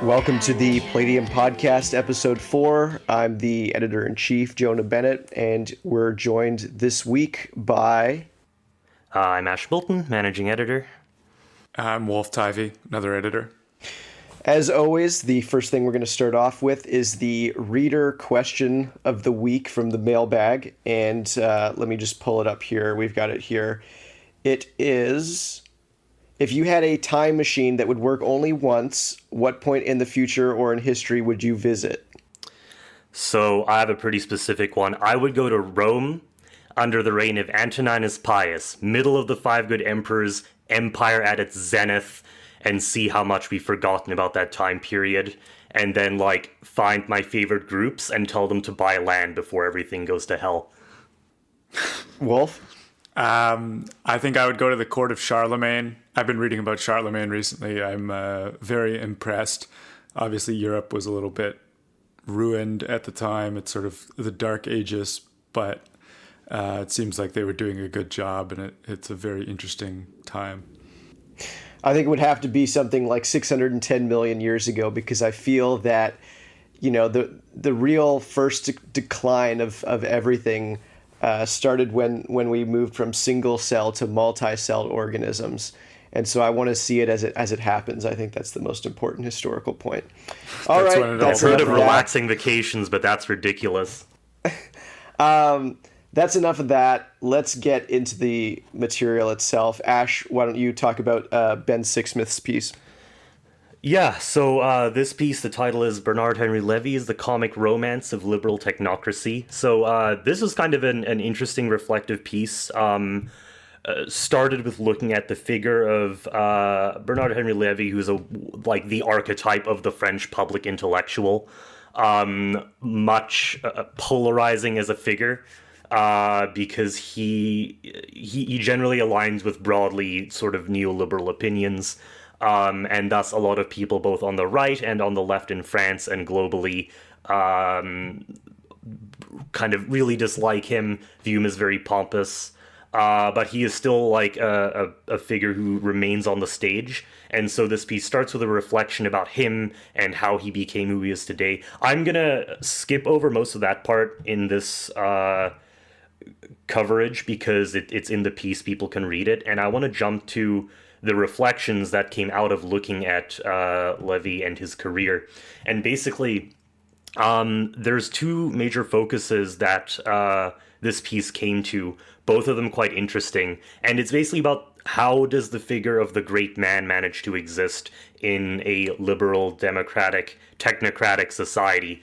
Welcome to the Palladium Podcast, Episode 4. I'm the Editor-in-Chief, Jonah Bennett, and we're joined this week by... I'm Milton, Managing Editor. I'm Wolf Tivy, another editor. As always, the first thing we're going to start off with is the reader question of the week from the mailbag. And let me just pull it up here. We've got it here. It is... If you had a time machine that would work only once, what point in the future or in history would you visit? So I have a pretty specific one. I would go to Rome under the reign of Antoninus Pius, middle of the five good emperors, empire at its zenith, and see how much we've forgotten about that time period. And then, find my favorite groups and tell them to buy land before everything goes to hell. Wolf? I think I would go to the court of Charlemagne. I've been reading about Charlemagne recently. I'm very impressed. Obviously, Europe was a little bit ruined at the time. It's sort of the Dark Ages, but it seems like they were doing a good job, and it's a very interesting time. I think it would have to be something like 610 million years ago, because I feel that, the real first decline of everything started when we moved from single cell to multi-celled organisms. And so I want to see it as it happens. I think that's the most important historical point. All right, I've heard of relaxing vacations, but that's ridiculous. That's enough of that. Let's get into the material itself. Ash, why don't you talk about Ben Sixsmith's piece? Yeah, so this piece, the title is Bernard Henry Levy's The Comic Romance of Liberal Technocracy. So this is kind of an interesting reflective piece. Started with looking at the figure of Bernard Henry Levy, who's the archetype of the French public intellectual, much polarizing as a figure, because he generally aligns with broadly sort of neoliberal opinions. And thus a lot of people both on the right and on the left in France and globally kind of really dislike him, view him as very pompous. But he is still a figure who remains on the stage. And so this piece starts with a reflection about him and how he became who he is today. I'm going to skip over most of that part in this coverage because it's in the piece, people can read it. And I want to jump to the reflections that came out of looking at Levy and his career. And basically, there's two major focuses that this piece came to, both of them quite interesting. And it's basically about how does the figure of the great man manage to exist in a liberal, democratic, technocratic society.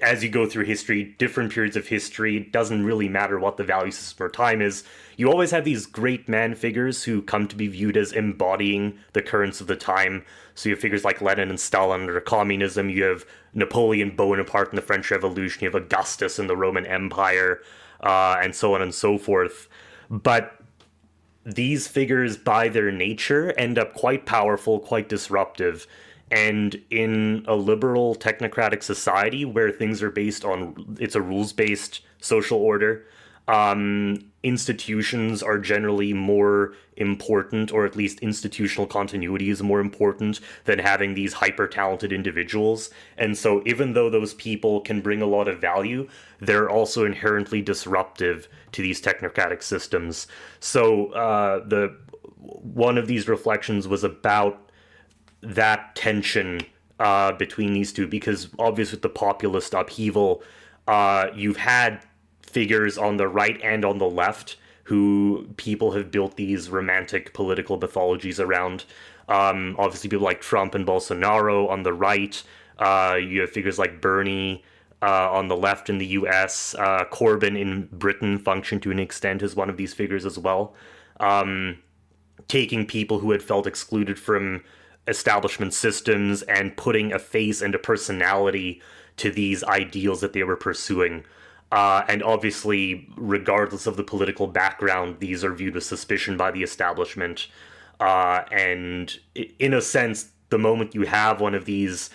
As you go through history, different periods of history, it doesn't really matter what the value system or time is. You always have these great man figures who come to be viewed as embodying the currents of the time. So you have figures like Lenin and Stalin under communism. You have Napoleon Bonaparte in the French Revolution. You have Augustus in the Roman Empire, and so on and so forth. But these figures, by their nature, end up quite powerful, quite disruptive. And in a liberal technocratic society where things are based on, it's a rules-based social order, institutions are generally more important, or at least institutional continuity is more important than having these hyper-talented individuals. And so even though those people can bring a lot of value, they're also inherently disruptive to these technocratic systems. So one of these reflections was about that tension between these two, because obviously with the populist upheaval, you've had figures on the right and on the left who people have built these romantic political mythologies around. Obviously people like Trump and Bolsonaro on the right. You have figures like Bernie on the left in the US. Corbyn in Britain functioned to an extent as one of these figures as well. Taking people who had felt excluded from establishment systems and putting a face and a personality to these ideals that they were pursuing. And obviously, regardless of the political background, these are viewed with suspicion by the establishment. And in a sense, the moment you have one of these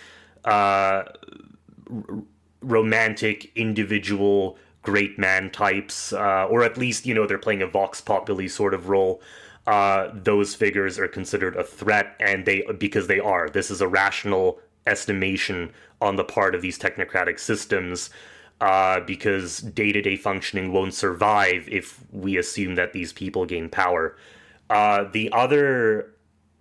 romantic, individual, great man types, or at least, they're playing a vox populi sort of role, those figures are considered a threat, and because they are. This is a rational estimation on the part of these technocratic systems, because day-to-day functioning won't survive if we assume that these people gain power. The other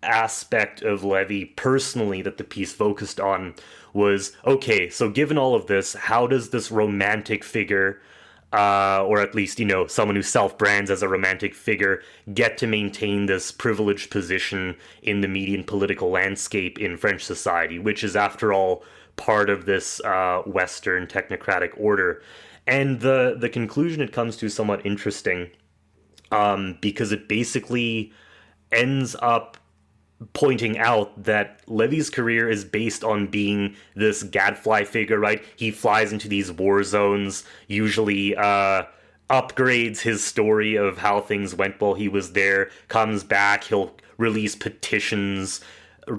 aspect of Levy, personally, that the piece focused on was, okay, so given all of this, how does this romantic figure, or at least, someone who self-brands as a romantic figure, get to maintain this privileged position in the median political landscape in French society, which is, after all, part of this Western technocratic order. And the conclusion it comes to is somewhat interesting, because it basically ends up pointing out that Levy's career is based on being this gadfly figure, right? He flies into these war zones, usually upgrades his story of how things went while he was there, comes back, he'll release petitions,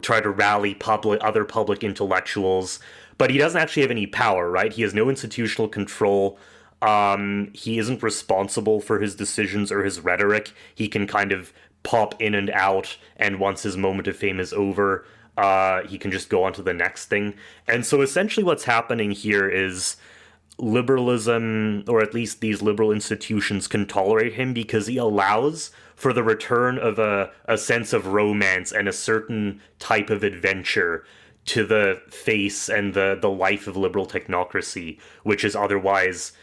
try to rally other public intellectuals, but he doesn't actually have any power, right? He has no institutional control. He isn't responsible for his decisions or his rhetoric. He can kind of pop in and out, and once his moment of fame is over, he can just go on to the next thing. And so essentially what's happening here is liberalism, or at least these liberal institutions, can tolerate him because he allows for the return of a sense of romance and a certain type of adventure to the face and the life of liberal technocracy, which is otherwise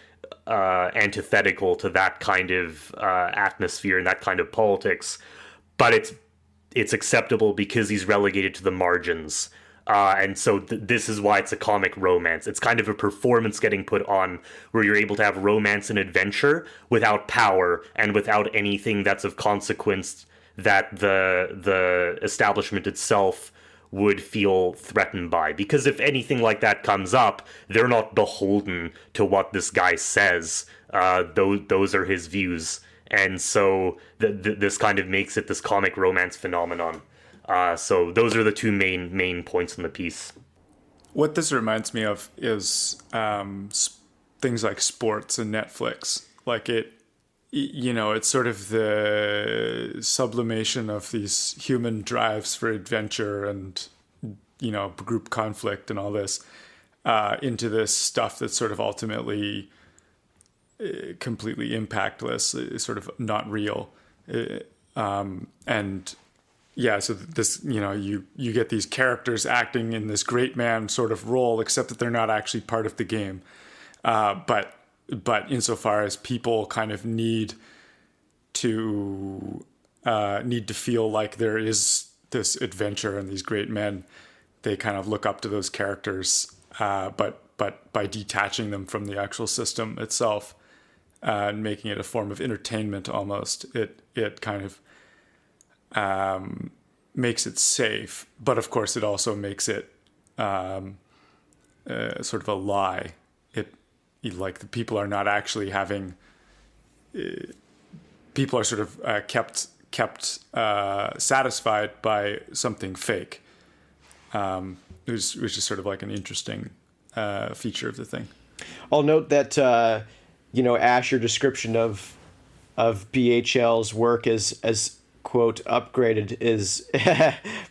antithetical to that kind of atmosphere and that kind of politics. But it's acceptable because he's relegated to the margins. And so this is why it's a comic romance. It's kind of a performance getting put on where you're able to have romance and adventure without power and without anything that's of consequence that the establishment itself would feel threatened by. Because if anything like that comes up, they're not beholden to what this guy says. Those are his views. And so this kind of makes it this comic romance phenomenon. So those are the two main points in the piece. What this reminds me of is things like sports and Netflix. Like it's sort of the sublimation of these human drives for adventure and, group conflict and all this into this stuff that's sort of ultimately completely impactless, sort of not real. And yeah, so this, you get these characters acting in this great man sort of role, except that they're not actually part of the game. But insofar as people kind of need to feel like there is this adventure and these great men, they kind of look up to those characters, but by detaching them from the actual system itself and making it a form of entertainment almost, it kind of makes it safe. But of course, it also makes it sort of a lie. Like the people are not actually having. People are sort of kept satisfied by something fake, which is sort of like an interesting feature of the thing. I'll note that Ash, your description of BHL's work as quote upgraded is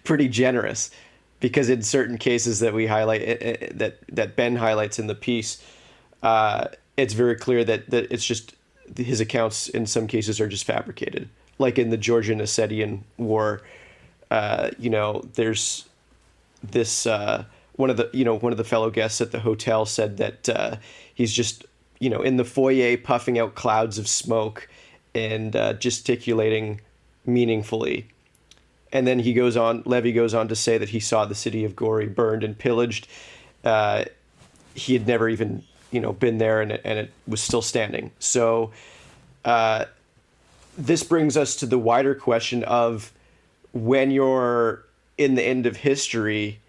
pretty generous, because in certain cases that we highlight that Ben highlights in the piece, it's very clear that it's just his accounts in some cases are just fabricated. Like in the Georgian Ossetian War, there's this one of the fellow guests at the hotel said that he's just in the foyer puffing out clouds of smoke and gesticulating meaningfully. And then Levy goes on to say that he saw the city of Gori burned and pillaged. He had never even been there, and it was still standing. So this brings us to the wider question of, when you're in the end of history,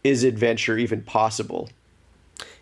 is adventure even possible?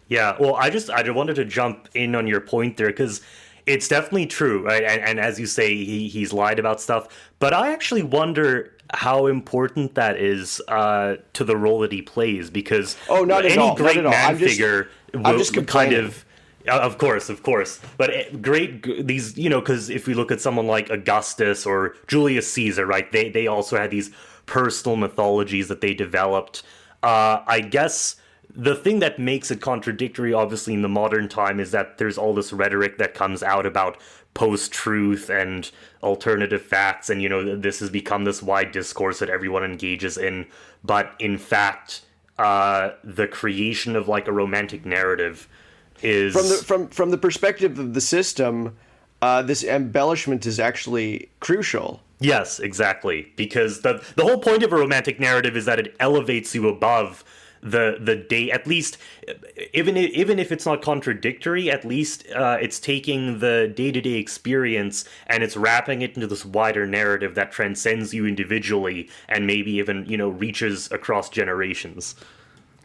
Yeah, well, I wanted to jump in on your point there, because it's definitely true, right? And as you say, he's lied about stuff, but I actually wonder how important that is to the role that he plays, because not at any all. great Not at all. man figure will kind of Of course. But these, because if we look at someone like Augustus or Julius Caesar, right, they also had these personal mythologies that they developed. I guess the thing that makes it contradictory, obviously, in the modern time is that there's all this rhetoric that comes out about post-truth and alternative facts, and, this has become this wide discourse that everyone engages in. But in fact, the creation of like a romantic narrative is from the perspective of the system, this embellishment is actually crucial. Yes, exactly. Because the whole point of a romantic narrative is that it elevates you above the day. At least, even if it's not contradictory, at least it's taking the day-to-day experience and it's wrapping it into this wider narrative that transcends you individually and maybe even reaches across generations.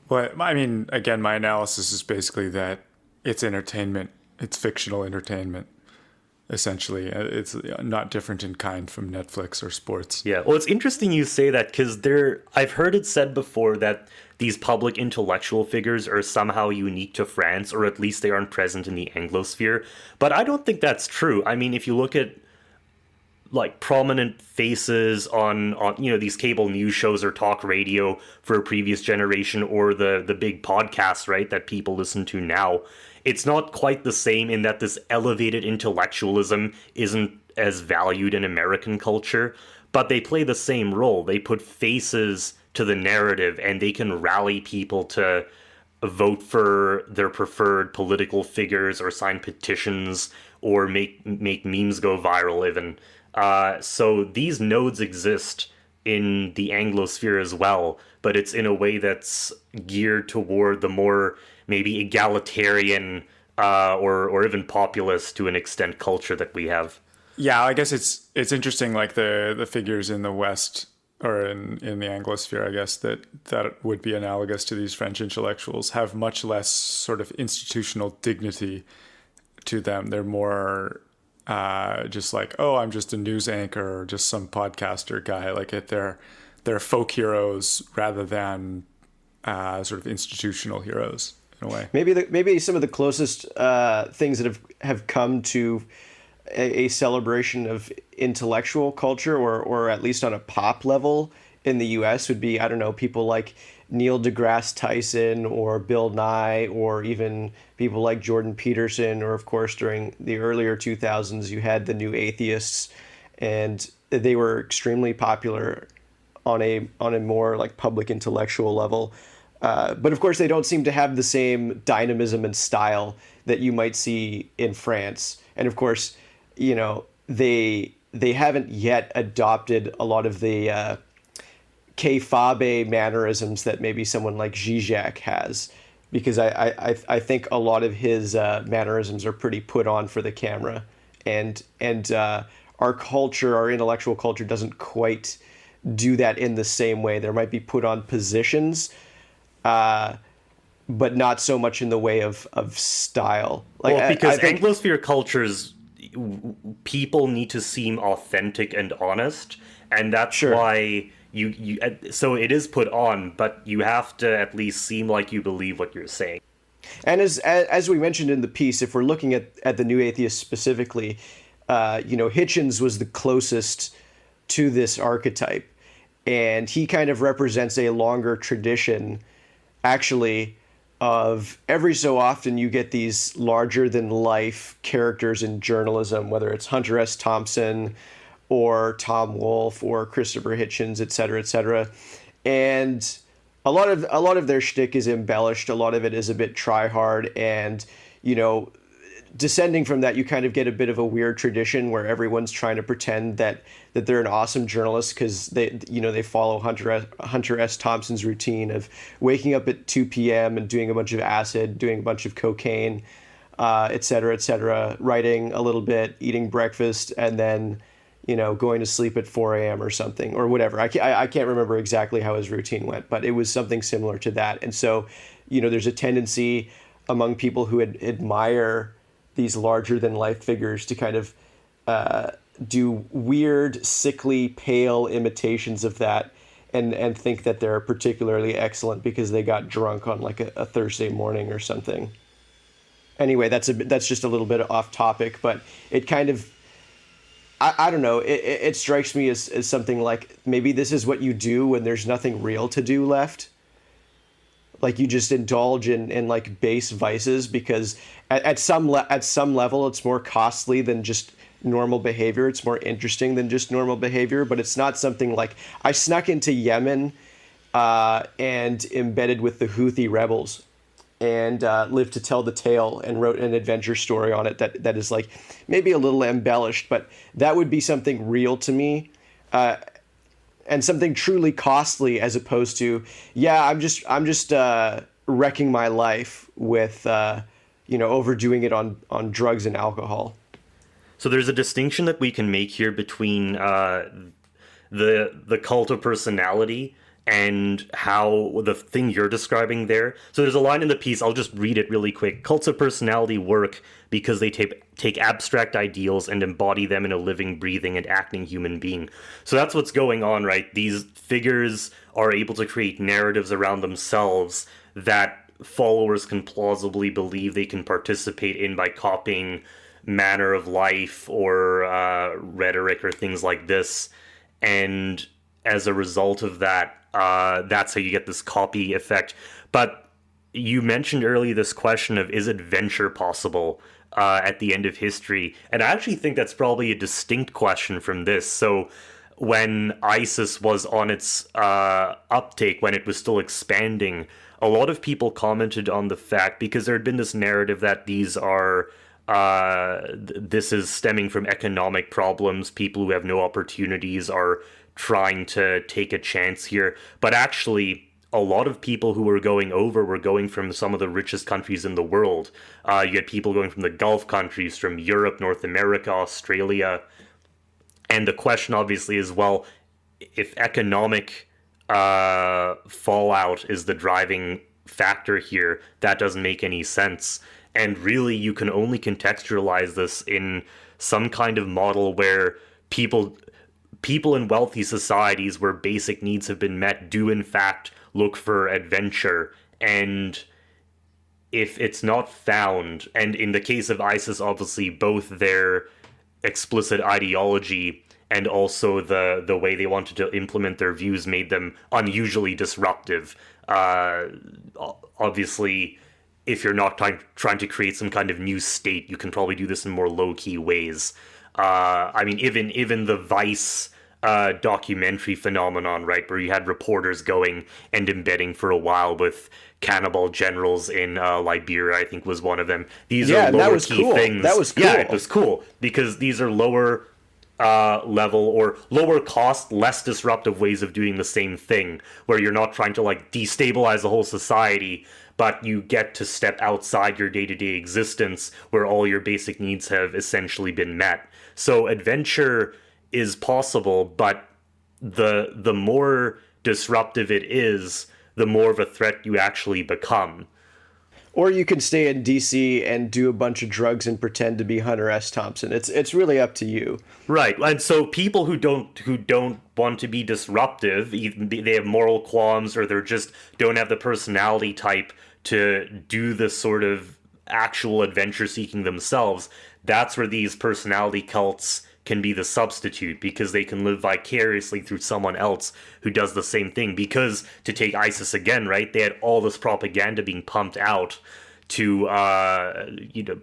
Well, I mean, again, my analysis is basically that it's entertainment. It's fictional entertainment, essentially. It's not different in kind from Netflix or sports. Yeah, well, it's interesting you say that because I've heard it said before that these public intellectual figures are somehow unique to France, or at least they aren't present in the Anglosphere. But I don't think that's true. I mean, if you look at like prominent faces on these cable news shows or talk radio for a previous generation, or the big podcasts, right, that people listen to now, it's not quite the same in that this elevated intellectualism isn't as valued in American culture, but they play the same role. They put faces to the narrative and they can rally people to vote for their preferred political figures or sign petitions or make memes go viral even. So these nodes exist in the Anglosphere as well, but it's in a way that's geared toward the more maybe egalitarian or even populist to an extent culture that we have. Yeah, I guess it's interesting, like the figures in the West or in the Anglosphere, I guess, that would be analogous to these French intellectuals have much less sort of institutional dignity to them. They're more just like, oh, I'm just a news anchor or just some podcaster guy. Like they're folk heroes rather than sort of institutional heroes in a way. Maybe some of the closest things that have come to a celebration of intellectual culture, or at least on a pop level in the U.S. would be, I don't know, people like Neil deGrasse Tyson or Bill Nye, or even people like Jordan Peterson, or of course during the earlier 2000s you had the New Atheists, and they were extremely popular on a more like public intellectual level. But of course they don't seem to have the same dynamism and style that you might see in France. And of course, they haven't yet adopted a lot of the kayfabe mannerisms that maybe someone like Zizek has, because I think a lot of his mannerisms are pretty put on for the camera, and our culture, our intellectual culture, doesn't quite do that in the same way. There might be put on positions, but not so much in the way of style. Because Anglosphere cultures, people need to seem authentic and honest, and that's why you so it is put on, but you have to at least seem like you believe what you're saying. And as we mentioned in the piece, if we're looking at the New Atheists specifically, Hitchens was the closest to this archetype, and he kind of represents a longer tradition, actually, of every so often you get these larger than life characters in journalism, whether it's Hunter S. Thompson or Tom Wolfe or Christopher Hitchens, et cetera, and a lot of their shtick is embellished. A lot of it is a bit try hard, and descending from that, you kind of get a bit of a weird tradition where everyone's trying to pretend that they're an awesome journalist because they follow Hunter S. Thompson's routine of waking up at 2 p.m. and doing a bunch of acid, doing a bunch of cocaine, et cetera, writing a little bit, eating breakfast, and then going to sleep at 4 a.m. or something, or whatever. I can't remember exactly how his routine went, but it was something similar to that. And so, there's a tendency among people who admire these larger than life figures to kind of do weird, sickly, pale imitations of that, and think that they're particularly excellent because they got drunk on like a Thursday morning or something. Anyway, that's just a little bit off topic, but it kind of, I don't know, it strikes me as something like maybe this is what you do when there's nothing real to do left. Like you just indulge in like base vices because at some level it's more costly than just normal behavior. It's more interesting than just normal behavior, but it's not something like I snuck into Yemen and embedded with the Houthi rebels and lived to tell the tale and wrote an adventure story on it that is like maybe a little embellished, but that would be something real to me. And something truly costly as opposed to, yeah, I'm just wrecking my life with, overdoing it on drugs and alcohol. So there's a distinction that we can make here between the cult of personality and how the thing you're describing there. So there's a line in the piece, I'll just read it really quick. Cults of personality work because they take abstract ideals and embody them in a living, breathing, and acting human being. So that's what's going on, right? These figures are able to create narratives around themselves that followers can plausibly believe they can participate in by copying manner of life or rhetoric or things like this. And as a result of that, that's how you get this copy effect. But you mentioned earlier this question of, is adventure possible at the end of history? And I actually think that's probably a distinct question from this. So when ISIS was on its uptake, when it was still expanding, a lot of people commented on the fact, because there had been this narrative that these are this is stemming from economic problems, people who have no opportunities are trying to take a chance here. But actually, a lot of people who were going from some of the richest countries in the world. You had people going from the Gulf countries, from Europe, North America, Australia. And the question obviously is, well, if economic fallout is the driving factor here, that doesn't make any sense. And really, you can only contextualize this in some kind of model where people in wealthy societies where basic needs have been met do in fact look for adventure. And if it's not found, and in the case of ISIS, obviously both their explicit ideology and also the way they wanted to implement their views made them unusually disruptive. Obviously, if you're not trying to create some kind of new state, you can probably do this in more low-key ways. I mean, even the Vice documentary phenomenon, right, where you had reporters going and embedding for a while with cannibal generals in Liberia, I think was one of them. These are lower key things. That was cool. Yeah, it was cool because these are lower level or lower cost, less disruptive ways of doing the same thing, where you're not trying to like destabilize the whole society, but you get to step outside your day-to-day existence where all your basic needs have essentially been met. So adventure is possible, but the more disruptive it is, the more of a threat you actually become. Or you can stay in DC and do a bunch of drugs and pretend to be Hunter S. Thompson. It's really up to you. Right. And so people who don't want to be disruptive, they have moral qualms or they're just don't have the personality type to do this sort of actual adventure seeking themselves, that's where these personality cults can be the substitute, because they can live vicariously through someone else who does the same thing. Because, to take ISIS again, right, they had all this propaganda being pumped out to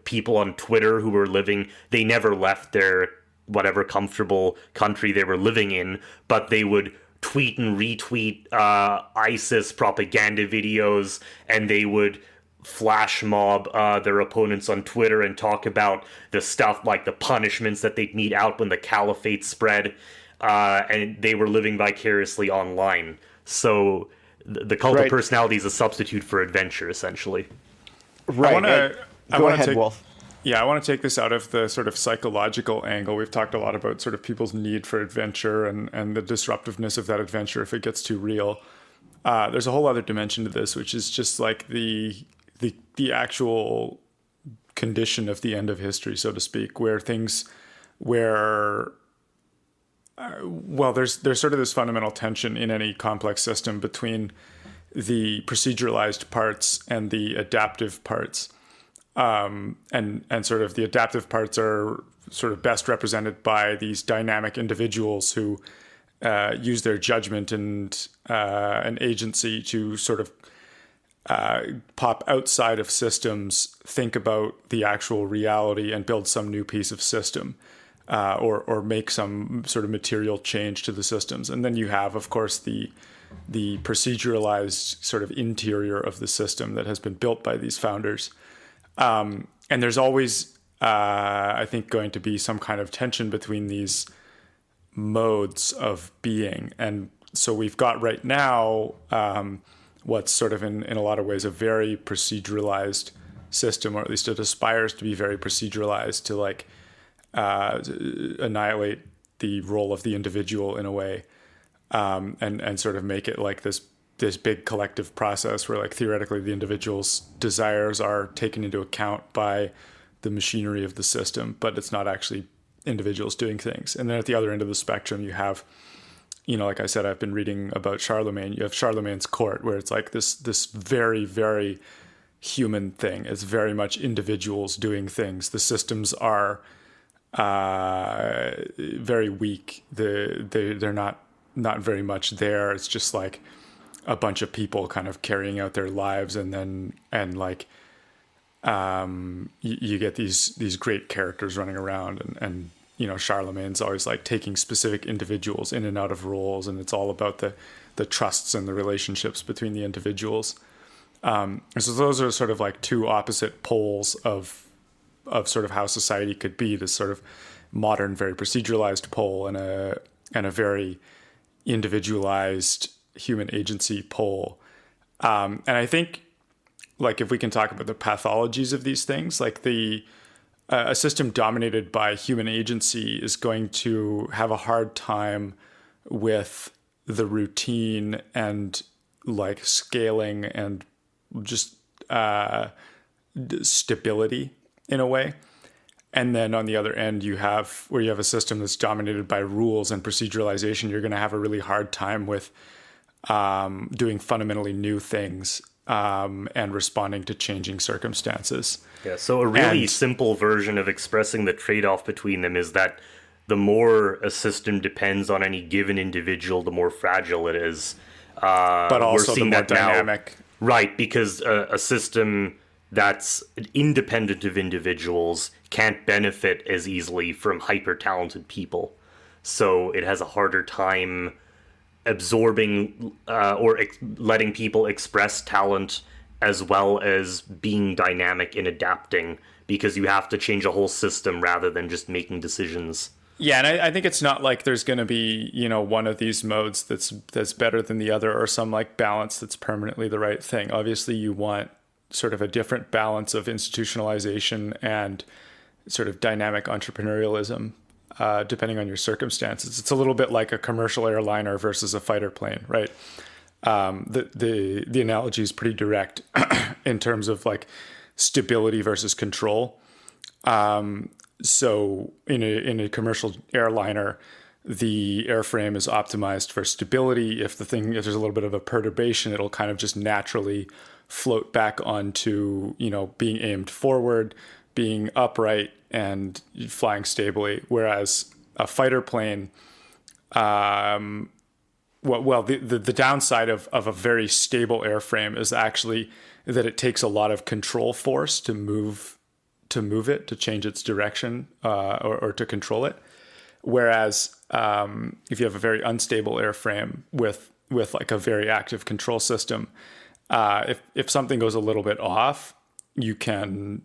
people on Twitter who were living, they never left their whatever comfortable country they were living in, but they would tweet and retweet ISIS propaganda videos, and they would flash mob their opponents on Twitter and talk about the stuff like the punishments that they'd mete out when the caliphate spread, and they were living vicariously online. So the cult of personality is a substitute for adventure, essentially. Right. Go ahead, Wolf. Yeah, I want to take this out of the sort of psychological angle. We've talked a lot about sort of people's need for adventure and the disruptiveness of that adventure if it gets too real. There's a whole other dimension to this, which is just like the actual condition of the end of history, so to speak, where there's sort of this fundamental tension in any complex system between the proceduralized parts and the adaptive parts. and sort of the adaptive parts are sort of best represented by these dynamic individuals who use their judgment and agency to sort of pop outside of systems, think about the actual reality, and build some new piece of system, or make some sort of material change to the systems. And then you have, of course, the proceduralized sort of interior of the system that has been built by these founders. And there's always, I think, going to be some kind of tension between these modes of being. And so we've got right now what's sort of in a lot of ways a very proceduralized system, or at least it aspires to be very proceduralized, to like annihilate the role of the individual in a way, and sort of make it like this big collective process where like theoretically the individual's desires are taken into account by the machinery of the system, but it's not actually individuals doing things. And then at the other end of the spectrum, you have, like I said, I've been reading about Charlemagne. You have Charlemagne's court, where it's like this very, very human thing. It's very much individuals doing things. The systems are very weak. They're not very much there. It's just like a bunch of people kind of carrying out their lives, and you get these great characters running around, and Charlemagne's always like taking specific individuals in and out of roles, and it's all about the trusts and the relationships between the individuals. And so those are sort of like two opposite poles of sort of how society could be, this sort of modern, very proceduralized pole, and a very individualized human agency pole. And I think, like, if we can talk about the pathologies of these things, like a system dominated by human agency is going to have a hard time with the routine and like scaling and just stability in a way. And then on the other end, you have a system that's dominated by rules and proceduralization. You're going to have a really hard time with doing fundamentally new things and responding to changing circumstances. Yeah, so a really simple version of expressing the trade-off between them is that the more a system depends on any given individual, the more fragile it is. But also the more dynamic. Now, right, because a system that's independent of individuals can't benefit as easily from hyper-talented people. So it has a harder time absorbing or letting people express talent, as well as being dynamic and adapting, because you have to change a whole system rather than just making decisions. Yeah, and I think it's not like there's going to be, one of these modes that's better than the other, or some like balance that's permanently the right thing. Obviously, you want sort of a different balance of institutionalization and sort of dynamic entrepreneurialism, depending on your circumstances. It's a little bit like a commercial airliner versus a fighter plane, right? The analogy is pretty direct in terms of like stability versus control. So in a commercial airliner, the airframe is optimized for stability. If there's a little bit of a perturbation, it'll kind of just naturally float back onto, being aimed forward, being upright, and flying stably. Whereas a fighter plane, the downside of a very stable airframe is actually that it takes a lot of control force to move it, to change its direction, or to control it. Whereas if you have a very unstable airframe with like a very active control system, if something goes a little bit off, you can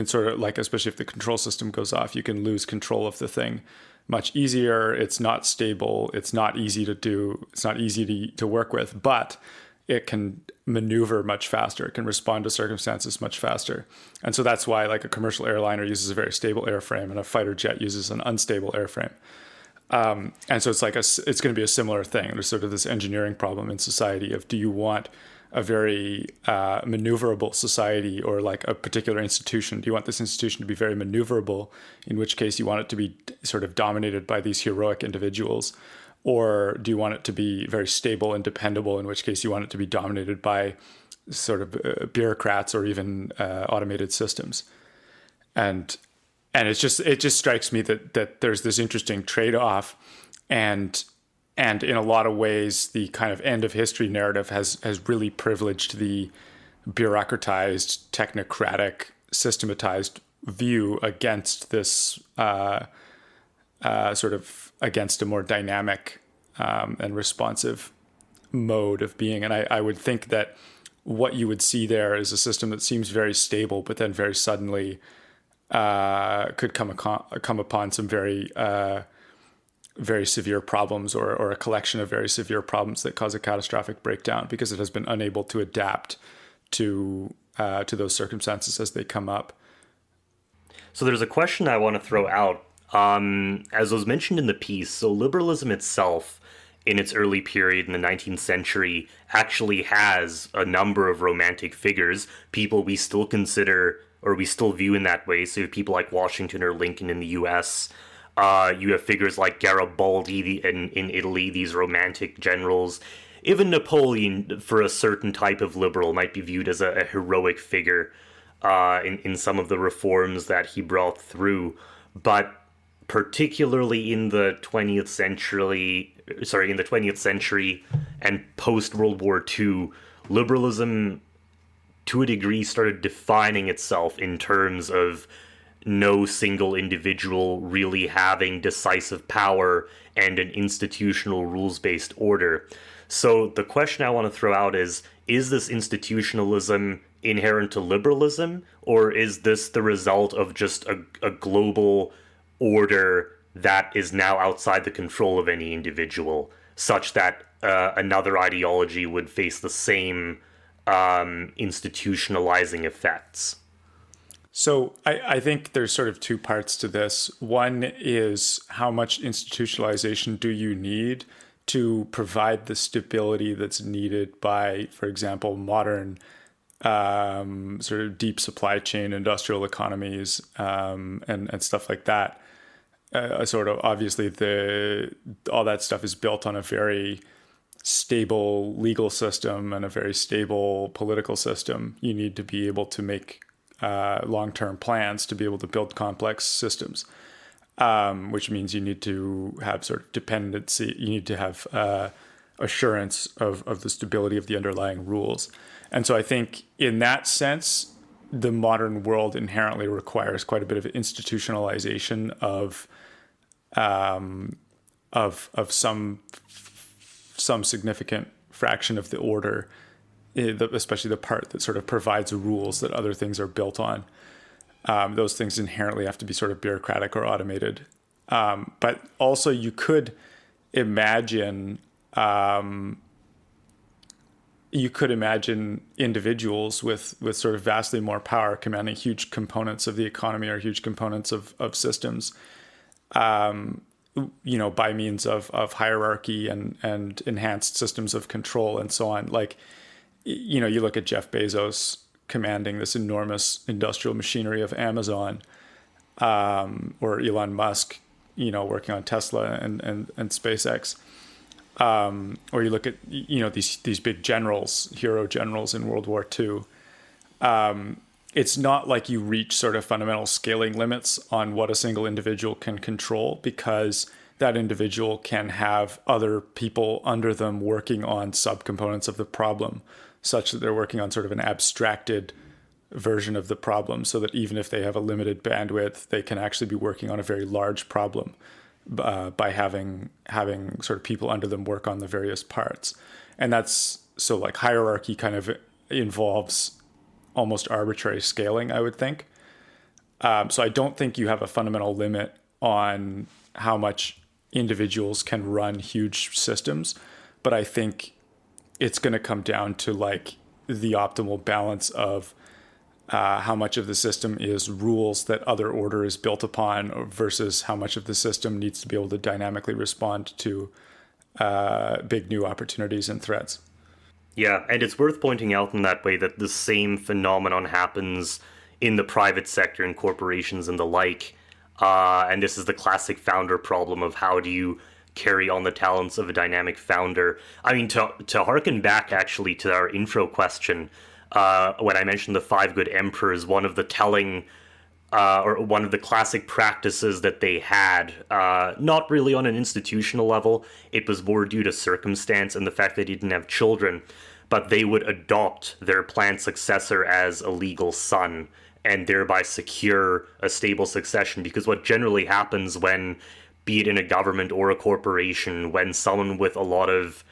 sort of, like, especially if the control system goes off, you can lose control of the thing much easier. It's not stable. It's not easy to do. It's not easy to work with, but it can maneuver much faster. It can respond to circumstances much faster. And so that's why, like, a commercial airliner uses a very stable airframe and a fighter jet uses an unstable airframe. And so it's going to be a similar thing. There's sort of this engineering problem in society of, do you want a very maneuverable society, or like a particular institution? Do you want this institution to be very maneuverable, in which case you want it to be sort of dominated by these heroic individuals? Or do you want it to be very stable and dependable, in which case you want it to be dominated by sort of bureaucrats or even automated systems. And it just strikes me that there's this interesting trade-off, and in a lot of ways the kind of end of history narrative has really privileged the bureaucratized, technocratic, systematized view against this sort of against a more dynamic and responsive mode of being. And I would think that what you would see there is a system that seems very stable, but then very suddenly could come upon some very severe problems, or a collection of very severe problems that cause a catastrophic breakdown because it has been unable to adapt to those circumstances as they come up. So there's a question I want to throw out. As was mentioned in the piece, so liberalism itself in its early period in the 19th century actually has a number of romantic figures, people we still consider or we still view in that way. So people like Washington or Lincoln in the US. You have figures like Garibaldi in Italy, these romantic generals. Even Napoleon, for a certain type of liberal, might be viewed as a heroic figure in some of the reforms that he brought through. But particularly in the 20th century and post-World War II, liberalism, to a degree, started defining itself in terms of no single individual really having decisive power and an institutional rules-based order. So the question I want to throw out is this institutionalism inherent to liberalism, or is this the result of just a global order that is now outside the control of any individual, such that another ideology would face the same institutionalizing effects? So I think there's sort of two parts to this. One is, how much institutionalization do you need to provide the stability that's needed by, for example, modern sort of deep supply chain industrial economies and stuff like that. Sort of obviously all that stuff is built on a very stable legal system and a very stable political system. You need to be able to make long-term plans to be able to build complex systems, which means you need to have sort of dependency. You need to have assurance of the stability of the underlying rules. And so I think in that sense, the modern world inherently requires quite a bit of institutionalization of some significant fraction of the order, especially the part that sort of provides rules that other things are built on. Those things inherently have to be sort of bureaucratic or automated. But also you could imagine individuals with sort of vastly more power commanding huge components of the economy or huge components of systems, by means of hierarchy and enhanced systems of control and so on. Like, you look at Jeff Bezos commanding this enormous industrial machinery of Amazon, or Elon Musk, working on Tesla and SpaceX. Or you look at, these big generals, hero generals in World War II. It's not like you reach sort of fundamental scaling limits on what a single individual can control, because that individual can have other people under them working on subcomponents of the problem, such that they're working on sort of an abstracted version of the problem, so that even if they have a limited bandwidth, they can actually be working on a very large problem by having sort of people under them work on the various parts. And that's, so like hierarchy kind of involves almost arbitrary scaling, I would think. So I don't think you have a fundamental limit on how much individuals can run huge systems, but I think it's going to come down to like the optimal balance of how much of the system is rules that other order is built upon versus how much of the system needs to be able to dynamically respond to big new opportunities and threats. Yeah, and it's worth pointing out in that way that the same phenomenon happens in the private sector and corporations and the like. And this is the classic founder problem of how do you carry on the talents of a dynamic founder. I mean, to harken back actually to our intro question, when I mentioned the five good emperors, one of the telling or one of the classic practices that they had, not really on an institutional level, it was more due to circumstance and the fact that they didn't have children, but they would adopt their planned successor as a legal son and thereby secure a stable succession. Because what generally happens when, be it in a government or a corporation, when someone with a lot of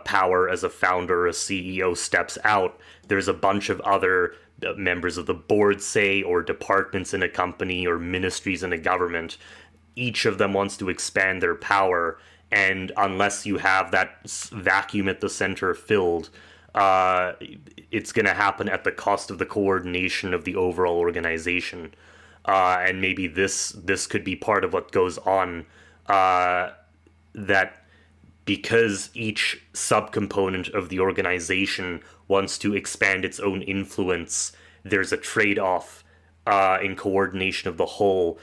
power as a founder or a CEO steps out, there's a bunch of other members of the board, say, or departments in a company or ministries in a government. Each of them wants to expand their power, and unless you have that vacuum at the center filled, it's going to happen at the cost of the coordination of the overall organization. And maybe this could be part of what goes on, that because each subcomponent of the organization wants to expand its own influence, there's a trade-off in coordination of the whole.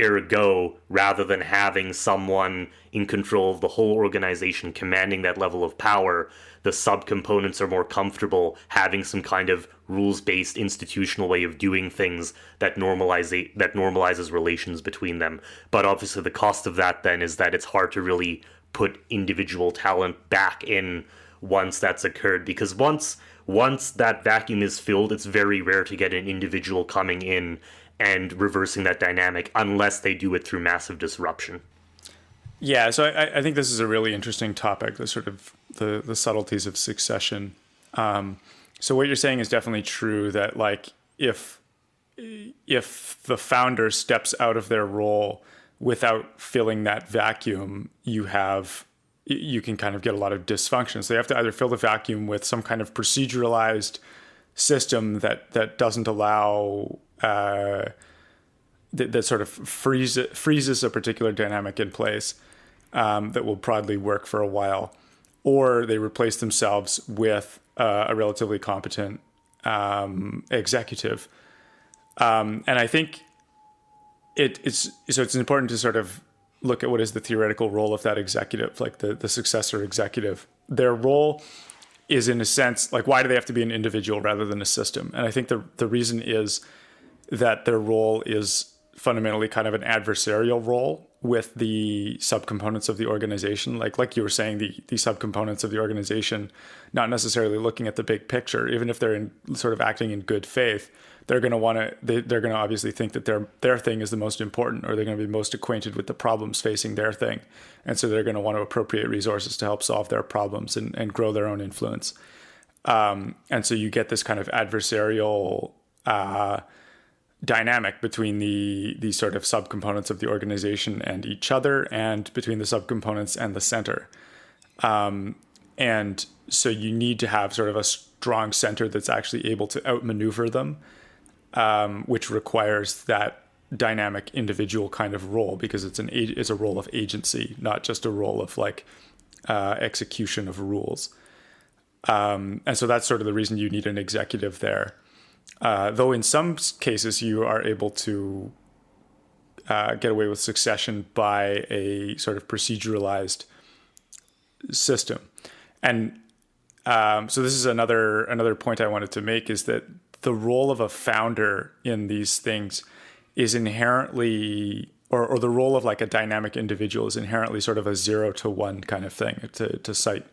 Ergo, rather than having someone in control of the whole organization commanding that level of power, the subcomponents are more comfortable having some kind of rules-based institutional way of doing things that normalizes relations between them. But obviously the cost of that then is that it's hard to really put individual talent back in once that's occurred, because once that vacuum is filled, it's very rare to get an individual coming in and reversing that dynamic unless they do it through massive disruption. Yeah, so I think this is a really interesting topic, the sort of the subtleties of succession. So what you're saying is definitely true, that like if the founder steps out of their role without filling that vacuum, you can kind of get a lot of dysfunction. So you have to either fill the vacuum with some kind of proceduralized system that doesn't allow that sort of freezes a particular dynamic in place, that will probably work for a while, or they replace themselves with a relatively competent executive. And I think it's important to sort of look at what is the theoretical role of that executive, like the successor executive. Their role is, in a sense, like, why do they have to be an individual rather than a system? And I think the reason is that their role is fundamentally kind of an adversarial role with the subcomponents of the organization. Like you were saying, the subcomponents of the organization, not necessarily looking at the big picture, even if they're sort of acting in good faith, they're going to obviously think that their thing is the most important, or they're going to be most acquainted with the problems facing their thing. And so they're going to want to appropriate resources to help solve their problems and grow their own influence. And so you get this kind of adversarial dynamic between the sort of subcomponents of the organization and each other, and between the subcomponents and the center. And so you need to have sort of a strong center that's actually able to outmaneuver them, which requires that dynamic individual kind of role, because it's a role of agency, not just a role of like execution of rules. And so that's sort of the reason you need an executive there. Though in some cases you are able to get away with succession by a sort of proceduralized system. And so this is another point I wanted to make, is that the role of a founder in these things is inherently, or the role of like a dynamic individual is inherently sort of a 0 to 1 kind of thing, to cite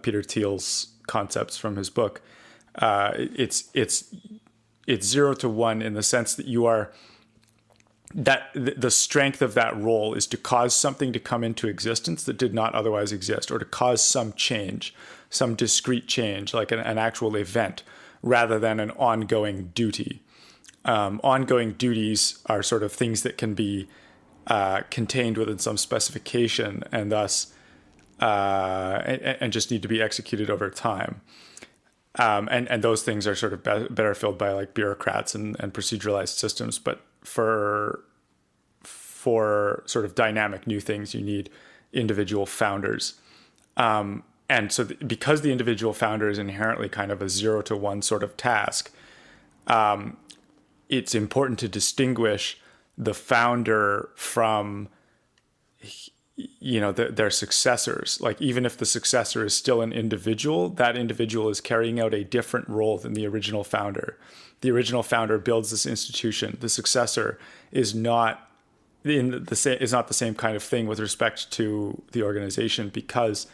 Peter Thiel's concepts from his book. It's 0 to 1 in the sense that you are, that the strength of that role is to cause something to come into existence that did not otherwise exist, or to cause some change, some discrete change, like an actual event, rather than an ongoing duty. Ongoing duties are sort of things that can be contained within some specification, and thus and just need to be executed over time. And those things are sort of better filled by like bureaucrats and proceduralized systems. But for sort of dynamic new things, you need individual founders. And so because the individual founder is inherently kind of a 0 to 1 sort of task, it's important to distinguish the founder from their successors. Like, even if the successor is still an individual, that individual is carrying out a different role than the original founder. The original founder builds this institution. The successor is not the same kind of thing with respect to the organization, because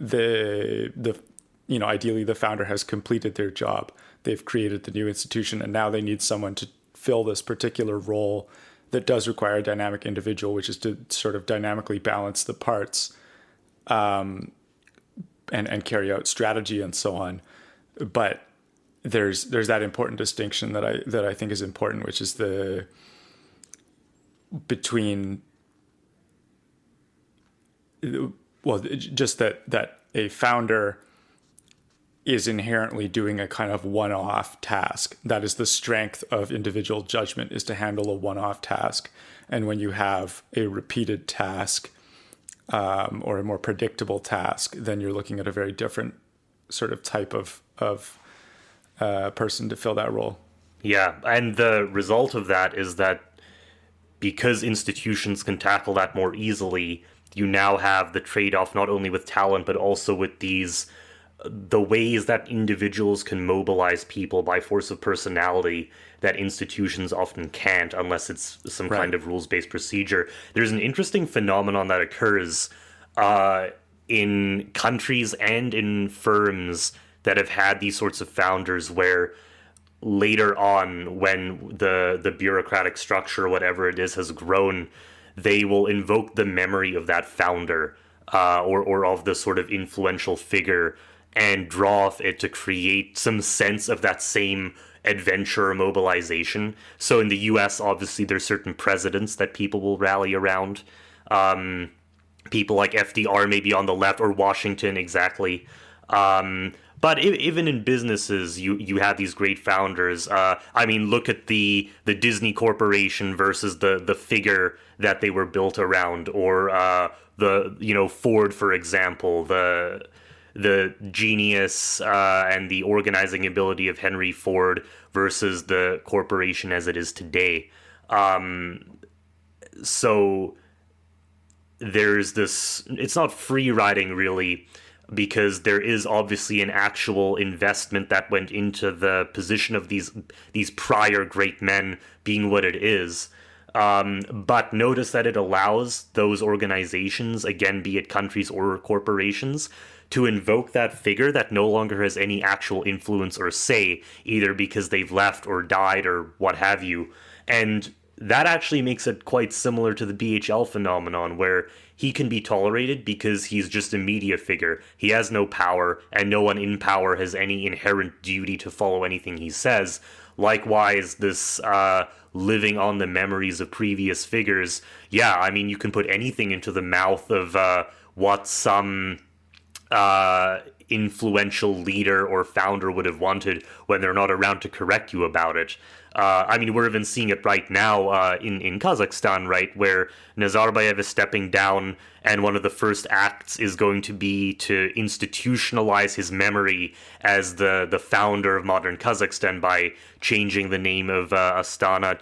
ideally the founder has completed their job. They've created the new institution, and now they need someone to fill this particular role that does require a dynamic individual, which is to sort of dynamically balance the parts, and carry out strategy and so on. But there's that important distinction that I think is important, which is just that a founder is inherently doing a kind of one-off task. That is the strength of individual judgment, is to handle a one-off task. And when you have a repeated task, or a more predictable task, then you're looking at a very different sort of type of person to fill that role. Yeah, and the result of that is that because institutions can tackle that more easily, you now have the trade-off not only with talent, but also with the ways that individuals can mobilize people by force of personality that institutions often can't, unless it's some kind of rules-based procedure. There's an interesting phenomenon that occurs in countries and in firms that have had these sorts of founders, where later on, when the bureaucratic structure or whatever it is has grown, they will invoke the memory of that founder, or of the sort of influential figure, and draw off it to create some sense of that same adventure or mobilization. So in the US, obviously, there's certain presidents that people will rally around. People like FDR maybe on the left, or Washington, exactly. But even in businesses, you have these great founders. Look at the Disney Corporation versus the figure that they were built around, or Ford, for example, the genius and the organizing ability of Henry Ford versus the corporation as it is today. So there's this, it's not free riding really, because there is obviously an actual investment that went into the position of these prior great men being what it is. But notice that it allows those organizations, again, be it countries or corporations, to invoke that figure that no longer has any actual influence or say, either because they've left or died or what have you. And that actually makes it quite similar to the BHL phenomenon, where he can be tolerated because he's just a media figure. He has no power, and no one in power has any inherent duty to follow anything he says. Likewise, this living on the memories of previous figures. Yeah, you can put anything into the mouth of what some influential leader or founder would have wanted when they're not around to correct you about it. We're even seeing it right now in Kazakhstan, right, where Nazarbayev is stepping down, and one of the first acts is going to be to institutionalize his memory as the founder of modern Kazakhstan by changing the name of Astana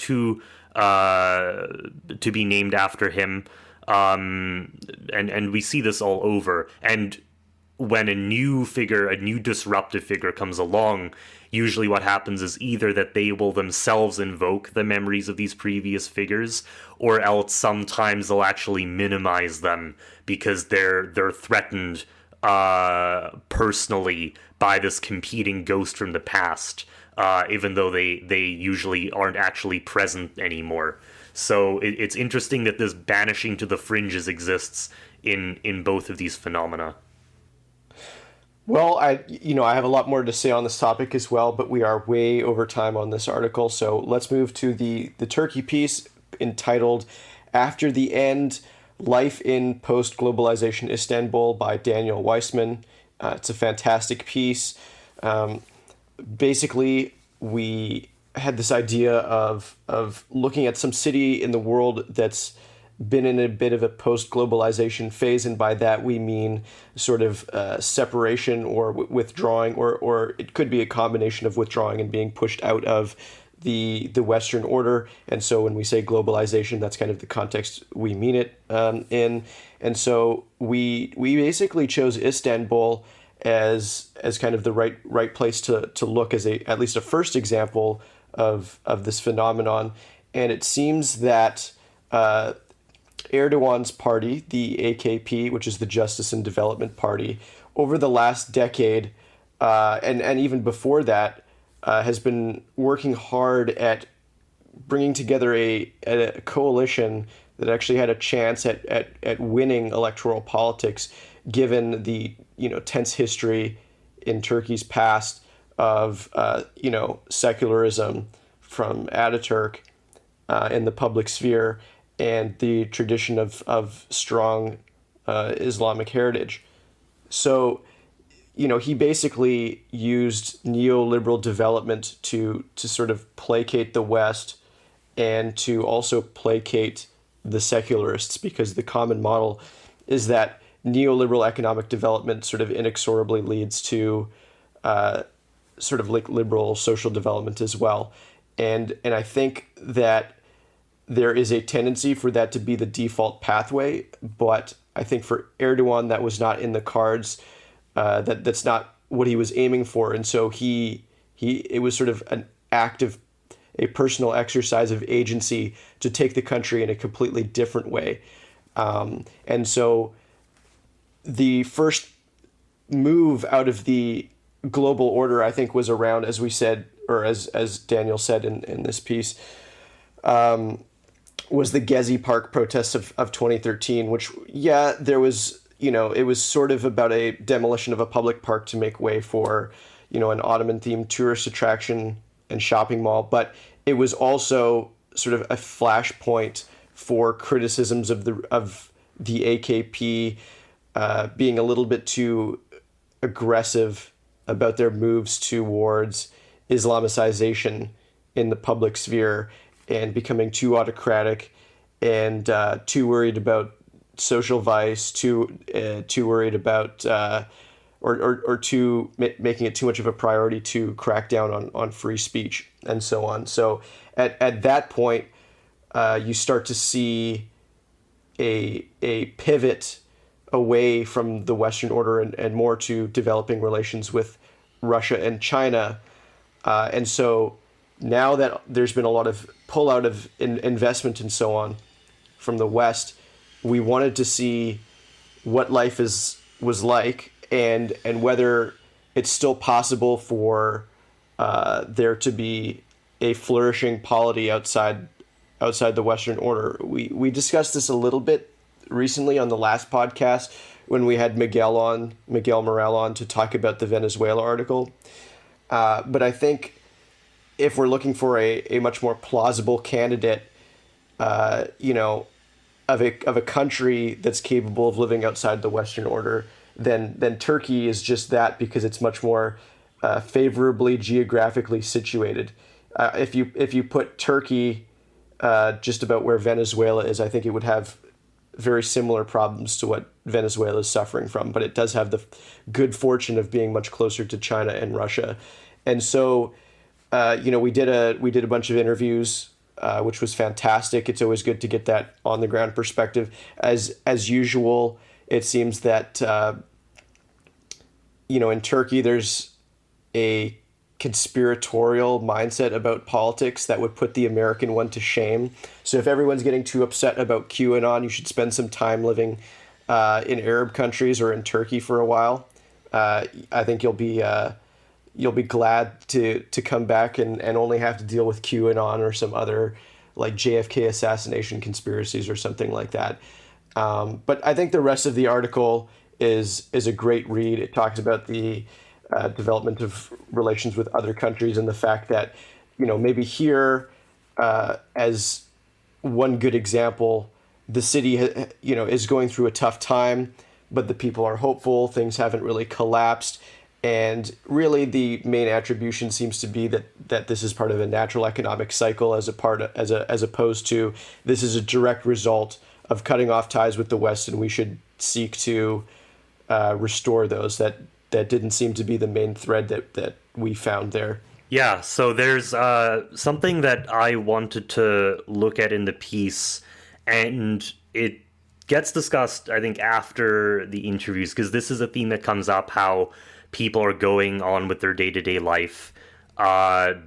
to be named after him. And we see this all over. And when a new disruptive figure comes along, usually what happens is either that they will themselves invoke the memories of these previous figures, or else sometimes they'll actually minimize them because they're threatened personally by this competing ghost from the past, even though they usually aren't actually present anymore. So it's interesting that this banishing to the fringes exists in both of these phenomena. Well, I have a lot more to say on this topic as well, but we are way over time on this article. So let's move to the Turkey piece entitled "After the End: Life in Post-Globalization Istanbul" by Daniel Weissman. It's a fantastic piece. Basically, we had this idea of looking at some city in the world that's been in a bit of a post-globalization phase, and by that we mean sort of separation or withdrawing, or it could be a combination of withdrawing and being pushed out of the Western order. And so when we say globalization, that's kind of the context we mean it in. And so we basically chose Istanbul as kind of the right place to look as at least a first example of this phenomenon. And it seems that Erdogan's party, the AKP, which is the Justice and Development Party, over the last decade, and even before that, has been working hard at bringing together a coalition that actually had a chance at winning electoral politics, given the tense history in Turkey's past of secularism from Ataturk in the public sphere and the tradition of strong Islamic heritage. So he basically used neoliberal development to sort of placate the West and to also placate the secularists, because the common model is that neoliberal economic development sort of inexorably leads to sort of like liberal social development as well. And I think that there is a tendency for that to be the default pathway, but I think for Erdogan that was not in the cards. That's not what he was aiming for, and so it was sort of an act of a personal exercise of agency to take the country in a completely different way, and so the first move out of the global order, I think, was around, as we said, or as Daniel said in this piece, was the Gezi Park protests of 2013, which there was. It was sort of about a demolition of a public park to make way for, an Ottoman-themed tourist attraction and shopping mall. But it was also sort of a flashpoint for criticisms of the AKP being a little bit too aggressive about their moves towards Islamicization in the public sphere and becoming too autocratic and too worried about social vice, too worried about or too making it too much of a priority to crack down on free speech and so on. So at that point, you start to see a pivot away from the Western order and more to developing relations with Russia and China. And so now that there's been a lot of pullout of investment and so on from the West, we wanted to see what life was like and whether it's still possible for there to be a flourishing polity outside the Western order. We discussed this a little bit recently on the last podcast when we had Miguel Morel on to talk about the Venezuela article. But I think if we're looking for a much more plausible candidate, of a country that's capable of living outside the Western order, then Turkey is just that, because it's much more favorably geographically situated. If you put Turkey just about where Venezuela is, I think it would have very similar problems to what Venezuela is suffering from, but it does have the good fortune of being much closer to China and Russia. And so, we did a bunch of interviews, which was fantastic. It's always good to get that on the ground perspective. As usual, it seems that in Turkey there's a conspiratorial mindset about politics that would put the American one to shame. So if everyone's getting too upset about QAnon, you should spend some time living in Arab countries or in Turkey for a while. I think you'll be glad to come back and only have to deal with QAnon or some other like JFK assassination conspiracies or something like that. But I think the rest of the article is a great read. It talks about the development of relations with other countries and the fact that, maybe here, as one good example, the city, is going through a tough time, but the people are hopeful. Things haven't really collapsed. And really the main attribution seems to be that this is part of a natural economic cycle as opposed to this is a direct result of cutting off ties with the West, and we should seek to restore those. That didn't seem to be the main thread that we found there. Yeah, so there's something that I wanted to look at in the piece, and it gets discussed, I think, after the interviews, because this is a theme that comes up, how people are going on with their day-to-day life,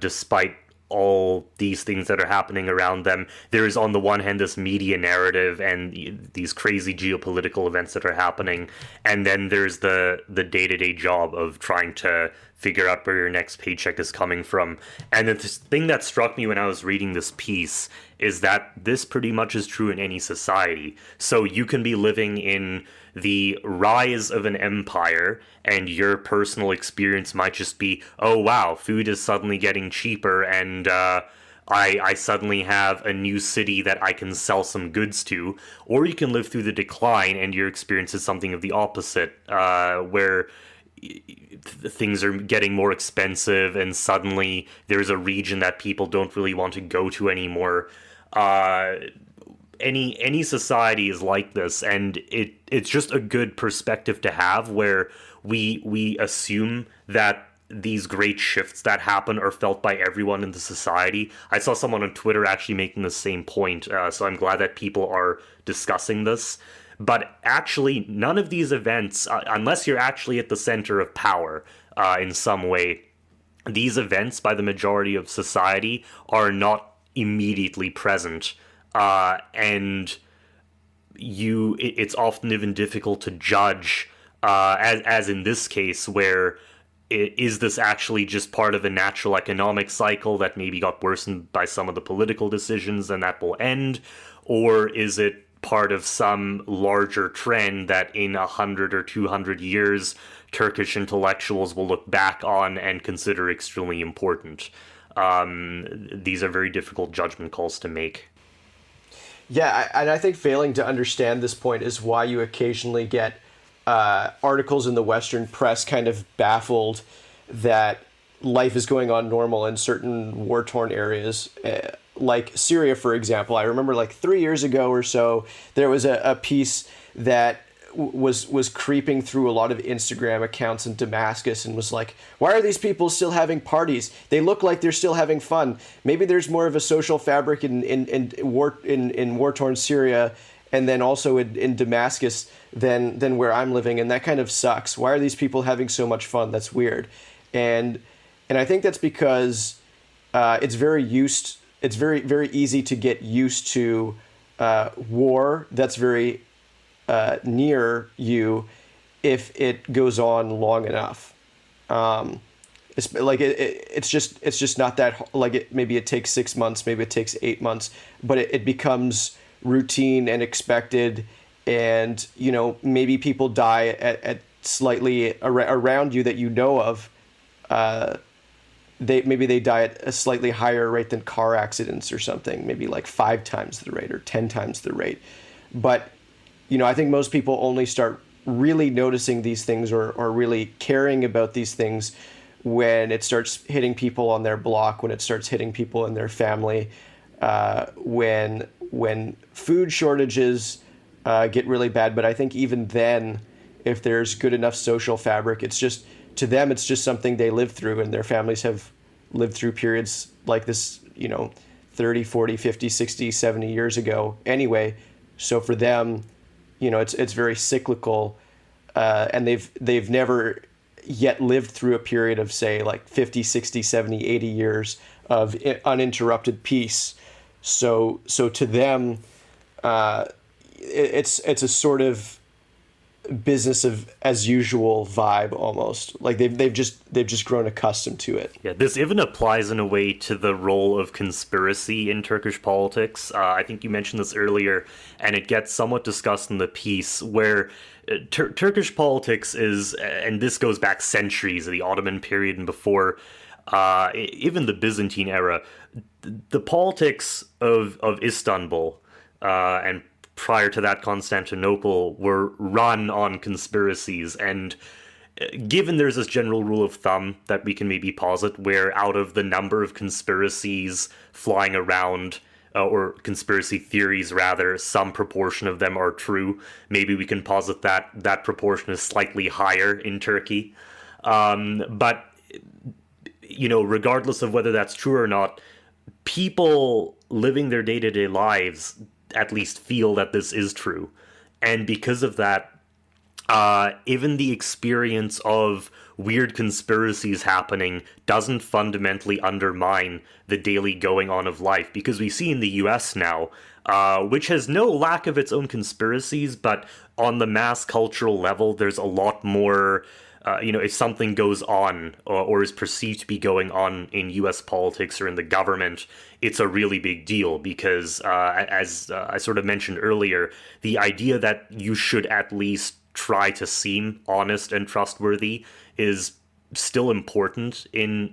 despite all these things that are happening around them. There is, on the one hand, this media narrative and these crazy geopolitical events that are happening, and then there's the day-to-day job of trying to figure out where your next paycheck is coming from. And the thing that struck me when I was reading this piece is that this pretty much is true in any society. So you can be living in the rise of an empire, and your personal experience might just be, oh wow, food is suddenly getting cheaper, and I suddenly have a new city that I can sell some goods to. Or you can live through the decline, and your experience is something of the opposite, where things are getting more expensive, and suddenly there's a region that people don't really want to go to anymore. Any society is like this, and it's just a good perspective to have, where we assume that these great shifts that happen are felt by everyone in the society. I saw someone on Twitter actually making the same point, so I'm glad that people are discussing this. But actually, none of these events, unless you're actually at the center of power in some way, these events by the majority of society are not immediately present. And it's often even difficult to judge, as in this case, where is this actually just part of a natural economic cycle that maybe got worsened by some of the political decisions and that will end? Or is it part of some larger trend that in 100 or 200 years, Turkish intellectuals will look back on and consider extremely important? These are very difficult judgment calls to make. Yeah, and I think failing to understand this point is why you occasionally get articles in the Western press kind of baffled that life is going on normal in certain war-torn areas. Like Syria, for example. I remember like 3 years ago or so, there was a piece that was creeping through a lot of Instagram accounts in Damascus and was like, why are these people still having parties? They look like they're still having fun. Maybe there's more of a social fabric in war-torn Syria, and then also in Damascus than where I'm living, and that kind of sucks. Why are these people having so much fun? That's weird. And I think that's because it's very very easy to get used to war that's very near you if it goes on long enough. It's like it's just not that, like, maybe it takes 6 months, maybe it takes 8 months, but it becomes routine and expected, and maybe people die at slightly around you that you know of. They die at a slightly higher rate than car accidents or something, maybe like 5 times the rate or 10 times the rate. But, I think most people only start really noticing these things or really caring about these things when it starts hitting people on their block, when it starts hitting people in their family, when food shortages get really bad. But I think even then, if there's good enough social fabric, to them, it's just something they live through, and their families have lived through periods like this, 30, 40, 50, 60, 70 years ago anyway. So for them, it's very cyclical, and they've never yet lived through a period of, say, like 50, 60, 70, 80 years of uninterrupted peace. So to them, it's a sort of business of as usual vibe almost. Like they've just grown accustomed to it. Yeah, this even applies in a way to the role of conspiracy in Turkish politics. I think you mentioned this earlier, and it gets somewhat discussed in the piece, where Turkish politics is, and this goes back centuries, the Ottoman period and before, even the Byzantine era, the politics of Istanbul and prior to that Constantinople were run on conspiracies. And given there's this general rule of thumb that we can maybe posit, where out of the number of conspiracies flying around, or conspiracy theories rather, some proportion of them are true, maybe we can posit that proportion is slightly higher in Turkey. But regardless of whether that's true or not, people living their day-to-day lives at least feel that this is true. And because of that, even the experience of weird conspiracies happening doesn't fundamentally undermine the daily going on of life, because we see in the US now, which has no lack of its own conspiracies, but on the mass cultural level, there's a lot more, if something goes on or is perceived to be going on in US politics or in the government, it's a really big deal because, as I sort of mentioned earlier, the idea that you should at least try to seem honest and trustworthy is still important in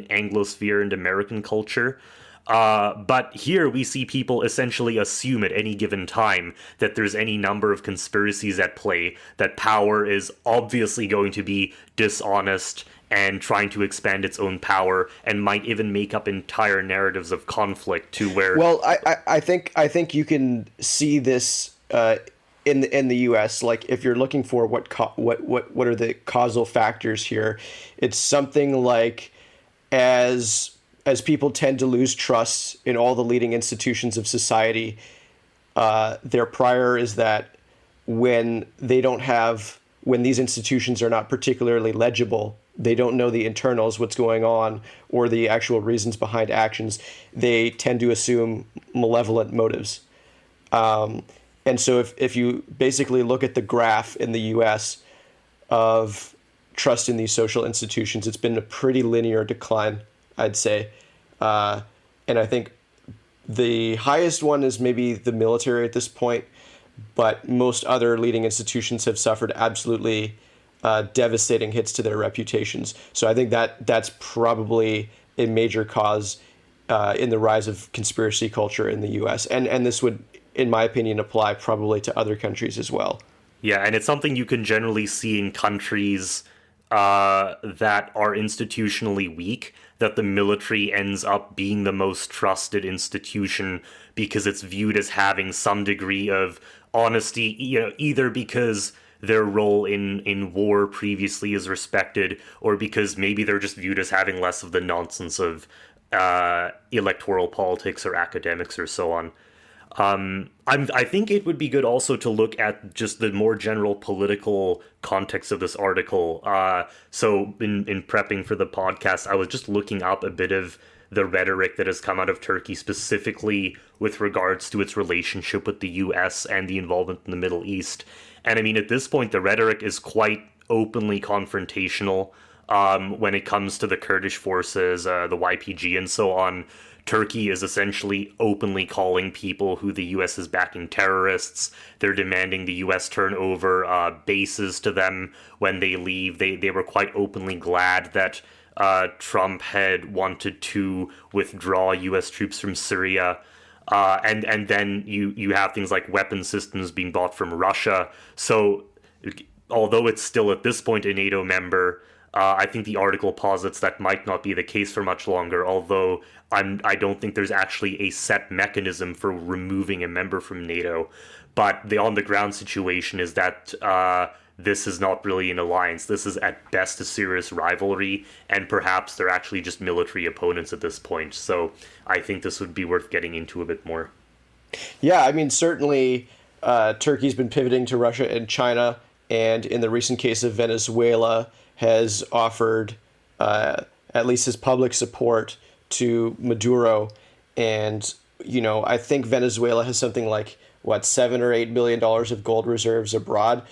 Anglosphere and American culture. But here we see people essentially assume at any given time that there's any number of conspiracies at play, that power is obviously going to be dishonest and trying to expand its own power, and might even make up entire narratives of conflict to where... Well, I think you can see this in the U.S. Like, if you're looking for what are the causal factors here, it's something like as people tend to lose trust in all the leading institutions of society, their prior is that when these institutions are not particularly legible, they don't know the internals, what's going on, or the actual reasons behind actions, they tend to assume malevolent motives. And so if you basically look at the graph in the U.S. of trust in these social institutions, it's been a pretty linear decline, I'd say. And I think the highest one is maybe the military at this point, but most other leading institutions have suffered absolutely devastating hits to their reputations. So I think that's probably a major cause in the rise of conspiracy culture in the U.S. And this would, in my opinion, apply probably to other countries as well. Yeah, and it's something you can generally see in countries that are institutionally weak, that the military ends up being the most trusted institution because it's viewed as having some degree of honesty, either because their role in war previously is respected, or because maybe they're just viewed as having less of the nonsense of electoral politics or academics or so on. I think it would be good also to look at just the more general political context of this article. So in prepping for the podcast, I was just looking up a bit of the rhetoric that has come out of Turkey, specifically with regards to its relationship with the US and the involvement in the Middle East. And I mean, at this point, the rhetoric is quite openly confrontational when it comes to the Kurdish forces, the YPG, and so on. Turkey is essentially openly calling people who the U.S. is backing terrorists. They're demanding the U.S. turn over bases to them when they leave. They were quite openly glad that Trump had wanted to withdraw U.S. troops from Syria. And then you have things like weapon systems being bought from Russia. So although it's still at this point a NATO member, I think the article posits that might not be the case for much longer, although I don't think there's actually a set mechanism for removing a member from NATO. But the on-the-ground situation is that this is not really an alliance. This is at best a serious rivalry, and perhaps they're actually just military opponents at this point. So I think this would be worth getting into a bit more. Yeah, I mean, certainly Turkey's been pivoting to Russia and China, and in the recent case of Venezuela, has offered at least his public support to Maduro. And, I think Venezuela has something like, $7 or $8 billion of gold reserves abroad.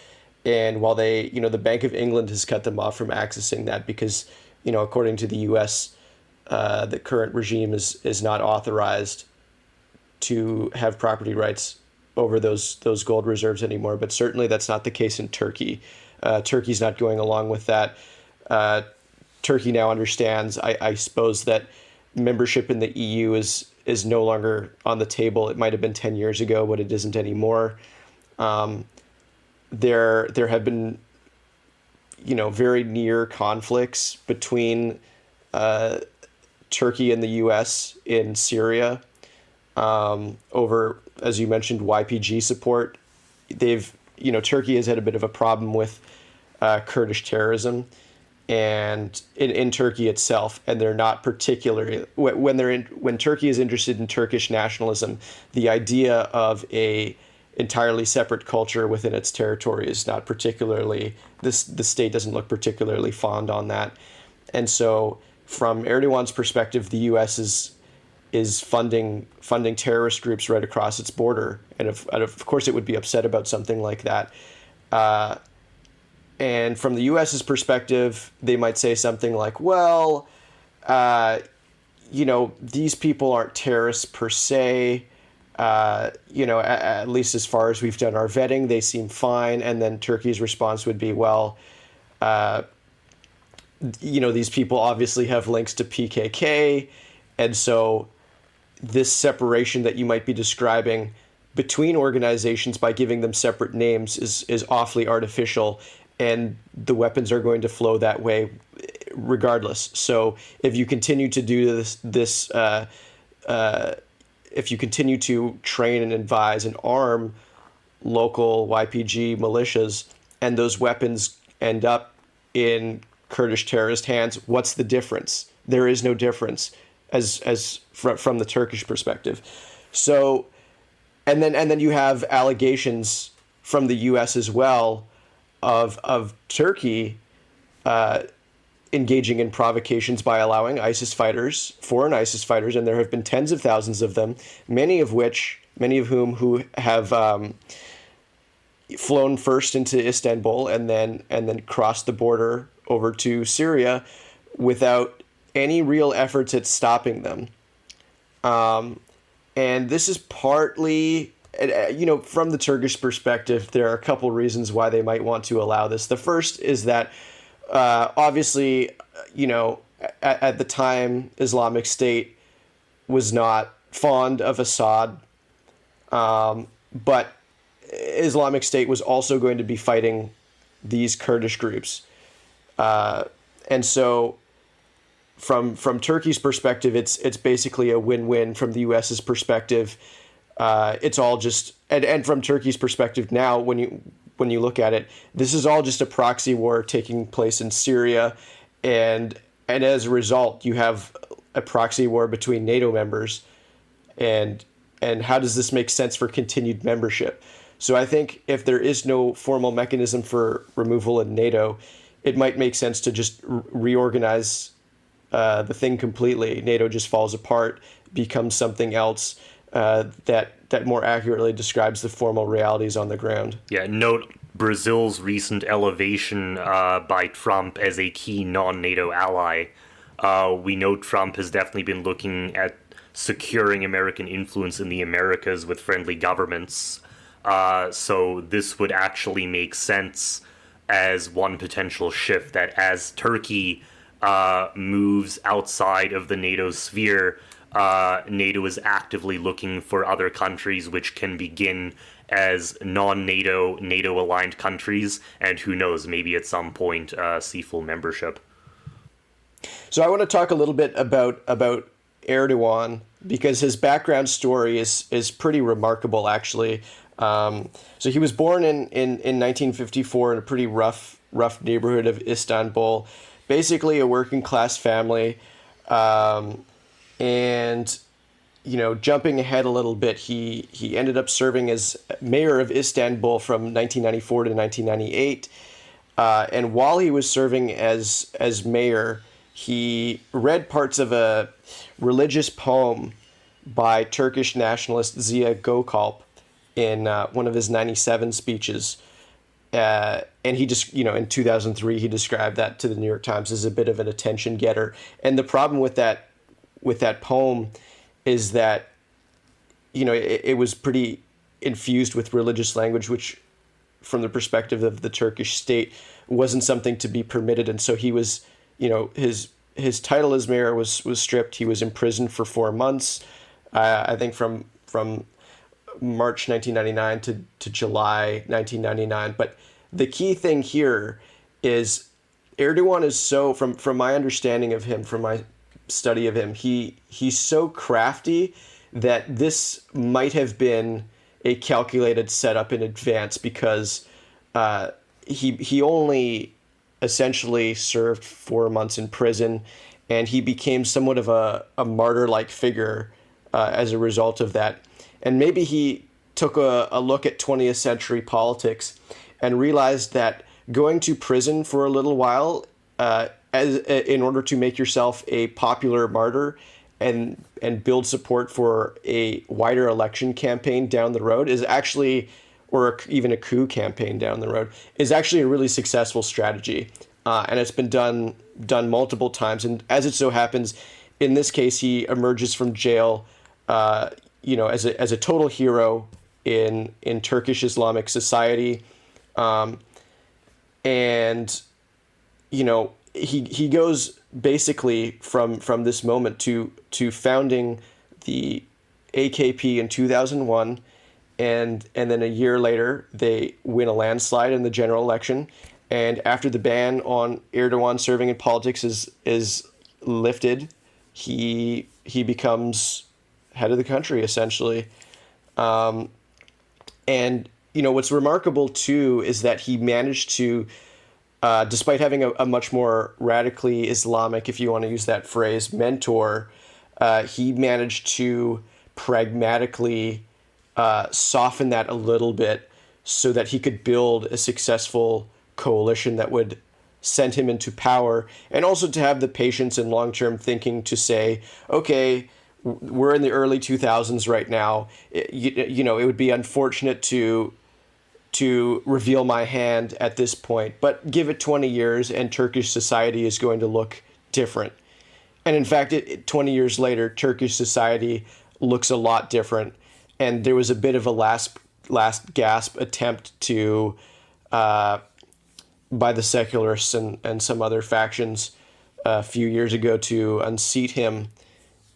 And while the Bank of England has cut them off from accessing that because, according to the U.S., the current regime is not authorized to have property rights over those gold reserves anymore. But certainly that's not the case in Turkey. Turkey's not going along with that. Turkey now understands, I suppose, that membership in the EU is no longer on the table. It might have been 10 years ago, but it isn't anymore. There have been, very near conflicts between Turkey and the U.S. in Syria over, as you mentioned, YPG support. Turkey has had a bit of a problem with Kurdish terrorism, and in Turkey itself, and they're not particularly when Turkey is interested in Turkish nationalism, the idea of a entirely separate culture within its territory is not particularly the state doesn't look particularly fond on that, and so from Erdogan's perspective, the U.S. is funding terrorist groups right across its border, and of course it would be upset about something like that. And from the U.S.'s perspective, they might say something like, well, these people aren't terrorists per se. At least as far as we've done our vetting, they seem fine. And then Turkey's response would be, well, these people obviously have links to PKK. And so this separation that you might be describing between organizations by giving them separate names is awfully artificial. And the weapons are going to flow that way regardless. So if you continue to do if you continue to train and advise and arm local YPG militias, and those weapons end up in Kurdish terrorist hands, what's the difference? There is no difference as from the Turkish perspective. So, and then you have allegations from the U.S. as well of Turkey engaging in provocations by allowing foreign ISIS fighters, and there have been tens of thousands of them, many of whom who have flown first into Istanbul and then crossed the border over to Syria without any real efforts at stopping them. And this is partly, from the Turkish perspective, there are a couple reasons why they might want to allow this. The first is that, obviously, at the time, Islamic State was not fond of Assad, but Islamic State was also going to be fighting these Kurdish groups. And so from Turkey's perspective, it's basically a win-win. From the U.S.'s perspective, it's all just, and from Turkey's perspective now, when you look at it, this is all just a proxy war taking place in Syria, and as a result, you have a proxy war between NATO members, and how does this make sense for continued membership? So I think if there is no formal mechanism for removal in NATO, it might make sense to just reorganize the thing completely. NATO just falls apart, becomes something else that more accurately describes the formal realities on the ground. Yeah, note Brazil's recent elevation by Trump as a key non-NATO ally. We know Trump has definitely been looking at securing American influence in the Americas with friendly governments. So this would actually make sense as one potential shift, that as Turkey moves outside of the NATO sphere, NATO is actively looking for other countries which can begin as non-NATO, NATO-aligned countries, and who knows, maybe at some point see full membership. So I want to talk a little bit about Erdogan, because his background story is pretty remarkable, actually. So he was born in 1954 in a pretty rough neighborhood of Istanbul, basically a working class family. And jumping ahead a little bit, he ended up serving as mayor of Istanbul from 1994 to 1998. And while he was serving as mayor, he read parts of a religious poem by Turkish nationalist Ziya Gökalp in one of his 97 speeches. And he just, in 2003, he described that to the New York Times as a bit of an attention getter. And the problem with that poem is that, it was pretty infused with religious language, which from the perspective of the Turkish state wasn't something to be permitted. And so he was, his title as mayor was stripped. He was imprisoned for 4 months, I think from March 1999 to July 1999. But the key thing here is Erdogan is so, from my understanding of him, from my study of him, he's so crafty that this might have been a calculated setup in advance, because he only essentially served 4 months in prison, and he became somewhat of a martyr-like figure as a result of that. And maybe he took a look at 20th century politics and realized that going to prison for a little while in order to make yourself a popular martyr and build support for a wider election campaign down the road is actually, or even a coup campaign down the road, is actually a really successful strategy. And it's been done multiple times. And as it so happens, in this case, he emerges from jail, as a total hero in Turkish Islamic society, and he goes basically from this moment to founding the AKP in 2001, and then a year later they win a landslide in the general election, and after the ban on Erdogan serving in politics is lifted, he becomes head of the country essentially. And what's remarkable too is that he managed to, despite having a much more radically Islamic, if you want to use that phrase, mentor, he managed to pragmatically soften that a little bit so that he could build a successful coalition that would send him into power, and also to have the patience and long-term thinking to say, okay, we're in the early 2000s right now. It would be unfortunate to reveal my hand at this point, but give it 20 years and Turkish society is going to look different. And in fact, 20 years later, Turkish society looks a lot different. And there was a bit of a last gasp attempt to, by the secularists and some other factions a few years ago, to unseat him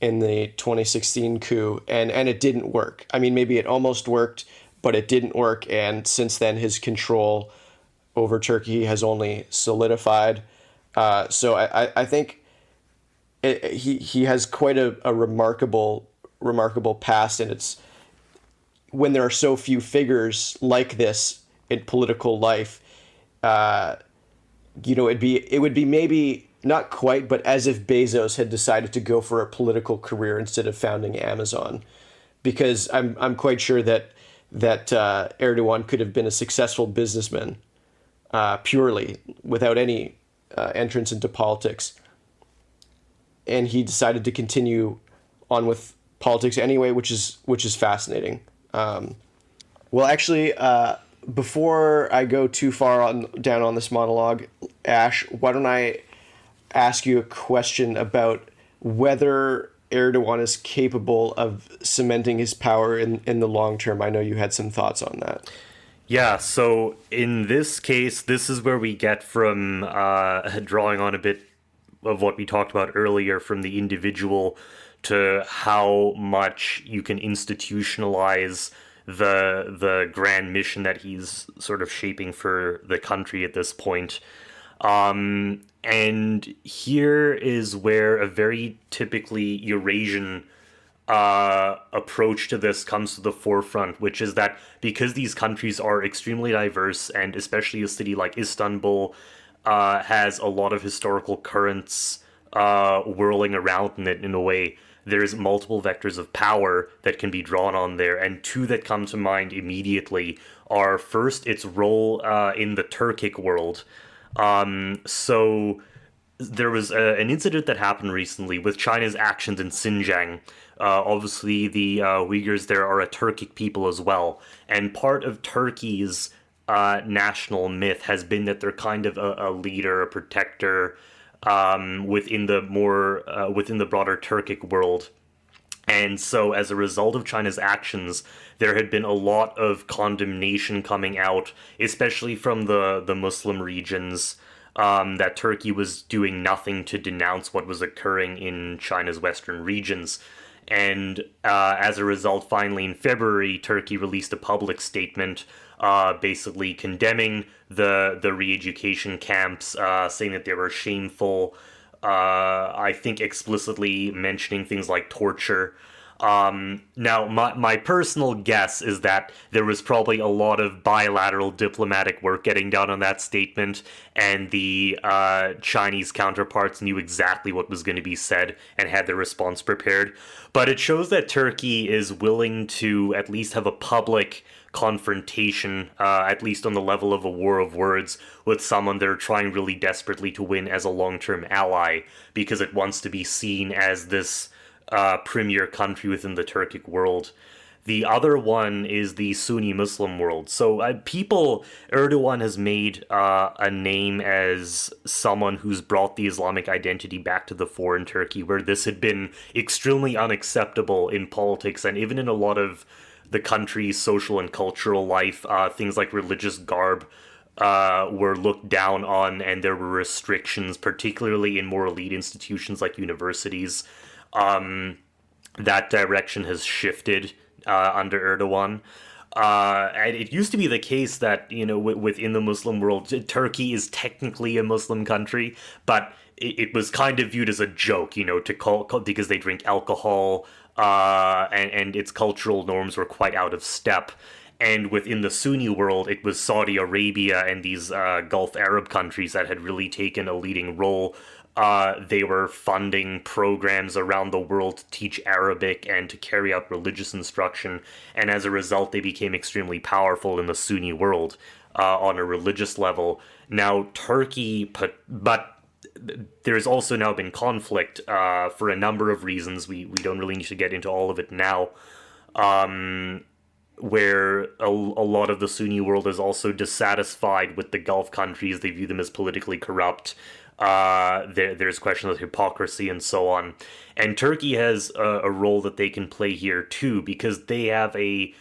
in the 2016 coup, and it didn't work. I mean, maybe it almost worked, but it didn't work, and since then his control over Turkey has only solidified. So I think he has quite a remarkable past, and it's when there are so few figures like this in political life, it would be maybe not quite, but as if Bezos had decided to go for a political career instead of founding Amazon, because I'm quite sure that Erdogan could have been a successful businessman purely without any entrance into politics, and he decided to continue on with politics anyway, which is fascinating. Well, actually, before I go too far down on this monologue, Ash, why don't I ask you a question about whether Erdogan is capable of cementing his power in the long term? I know you had some thoughts on that. Yeah, so in this case, this is where we get from drawing on a bit of what we talked about earlier, from the individual to how much you can institutionalize the grand mission that he's sort of shaping for the country at this point. And here is where a very typically Eurasian approach to this comes to the forefront, which is that because these countries are extremely diverse, and especially a city like Istanbul has a lot of historical currents whirling around in it in a way, there's multiple vectors of power that can be drawn on there, and two that come to mind immediately are, first, its role in the Turkic world. So there was an incident that happened recently with China's actions in Xinjiang. Obviously, the Uyghurs there are a Turkic people as well, and part of Turkey's national myth has been that they're kind of a leader, a protector within the broader Turkic world. And so as a result of China's actions, there had been a lot of condemnation coming out, especially from the Muslim regions, that Turkey was doing nothing to denounce what was occurring in China's western regions. And as a result, finally in February, Turkey released a public statement basically condemning the re-education camps, saying that they were shameful, I think explicitly mentioning things like torture. Now, my personal guess is that there was probably a lot of bilateral diplomatic work getting done on that statement, and the Chinese counterparts knew exactly what was going to be said and had their response prepared. But it shows that Turkey is willing to at least have a public confrontation, at least on the level of a war of words, with someone they're trying really desperately to win as a long-term ally, because it wants to be seen as this premier country within the Turkic world. The other one is the Sunni Muslim world. So Erdogan has made a name as someone who's brought the Islamic identity back to the fore in Turkey, where this had been extremely unacceptable in politics and even in a lot of the country's social and cultural life. Things like religious garb were looked down on, and there were restrictions, particularly in more elite institutions like universities. That direction has shifted under Erdogan. And it used to be the case that, within the Muslim world, Turkey is technically a Muslim country, but it was kind of viewed as a joke, to call because they drink alcohol, and its cultural norms were quite out of step. And within the Sunni world, it was Saudi Arabia and these Gulf Arab countries that had really taken a leading role. They were funding programs around the world to teach Arabic and to carry out religious instruction, and as a result, they became extremely powerful in the Sunni world on a religious level. Now, Turkey, but there's also now been conflict for a number of reasons. We don't really need to get into all of it now, where a lot of the Sunni world is also dissatisfied with the Gulf countries. They view them as politically corrupt. There's questions of hypocrisy and so on. And Turkey has a role that they can play here too, because they have a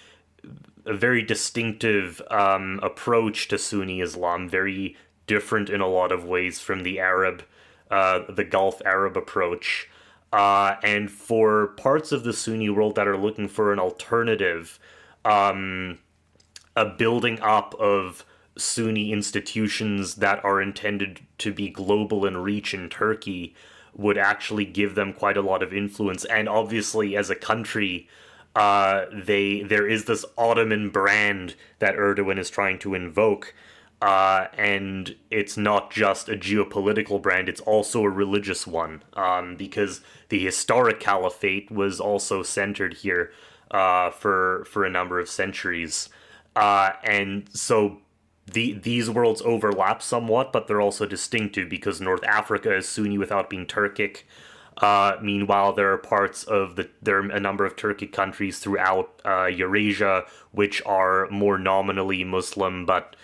very distinctive approach to Sunni Islam, very different in a lot of ways from the Gulf Arab approach. And for parts of the Sunni world that are looking for an alternative, a building up of Sunni institutions that are intended to be global in reach in Turkey would actually give them quite a lot of influence. And obviously, as a country, there is this Ottoman brand that Erdogan is trying to invoke, and it's not just a geopolitical brand; it's also a religious one, because the historic caliphate was also centered here for a number of centuries, and so. These worlds overlap somewhat, but they're also distinctive because North Africa is Sunni without being Turkic. Meanwhile, there are a number of Turkic countries throughout Eurasia which are more nominally Muslim, but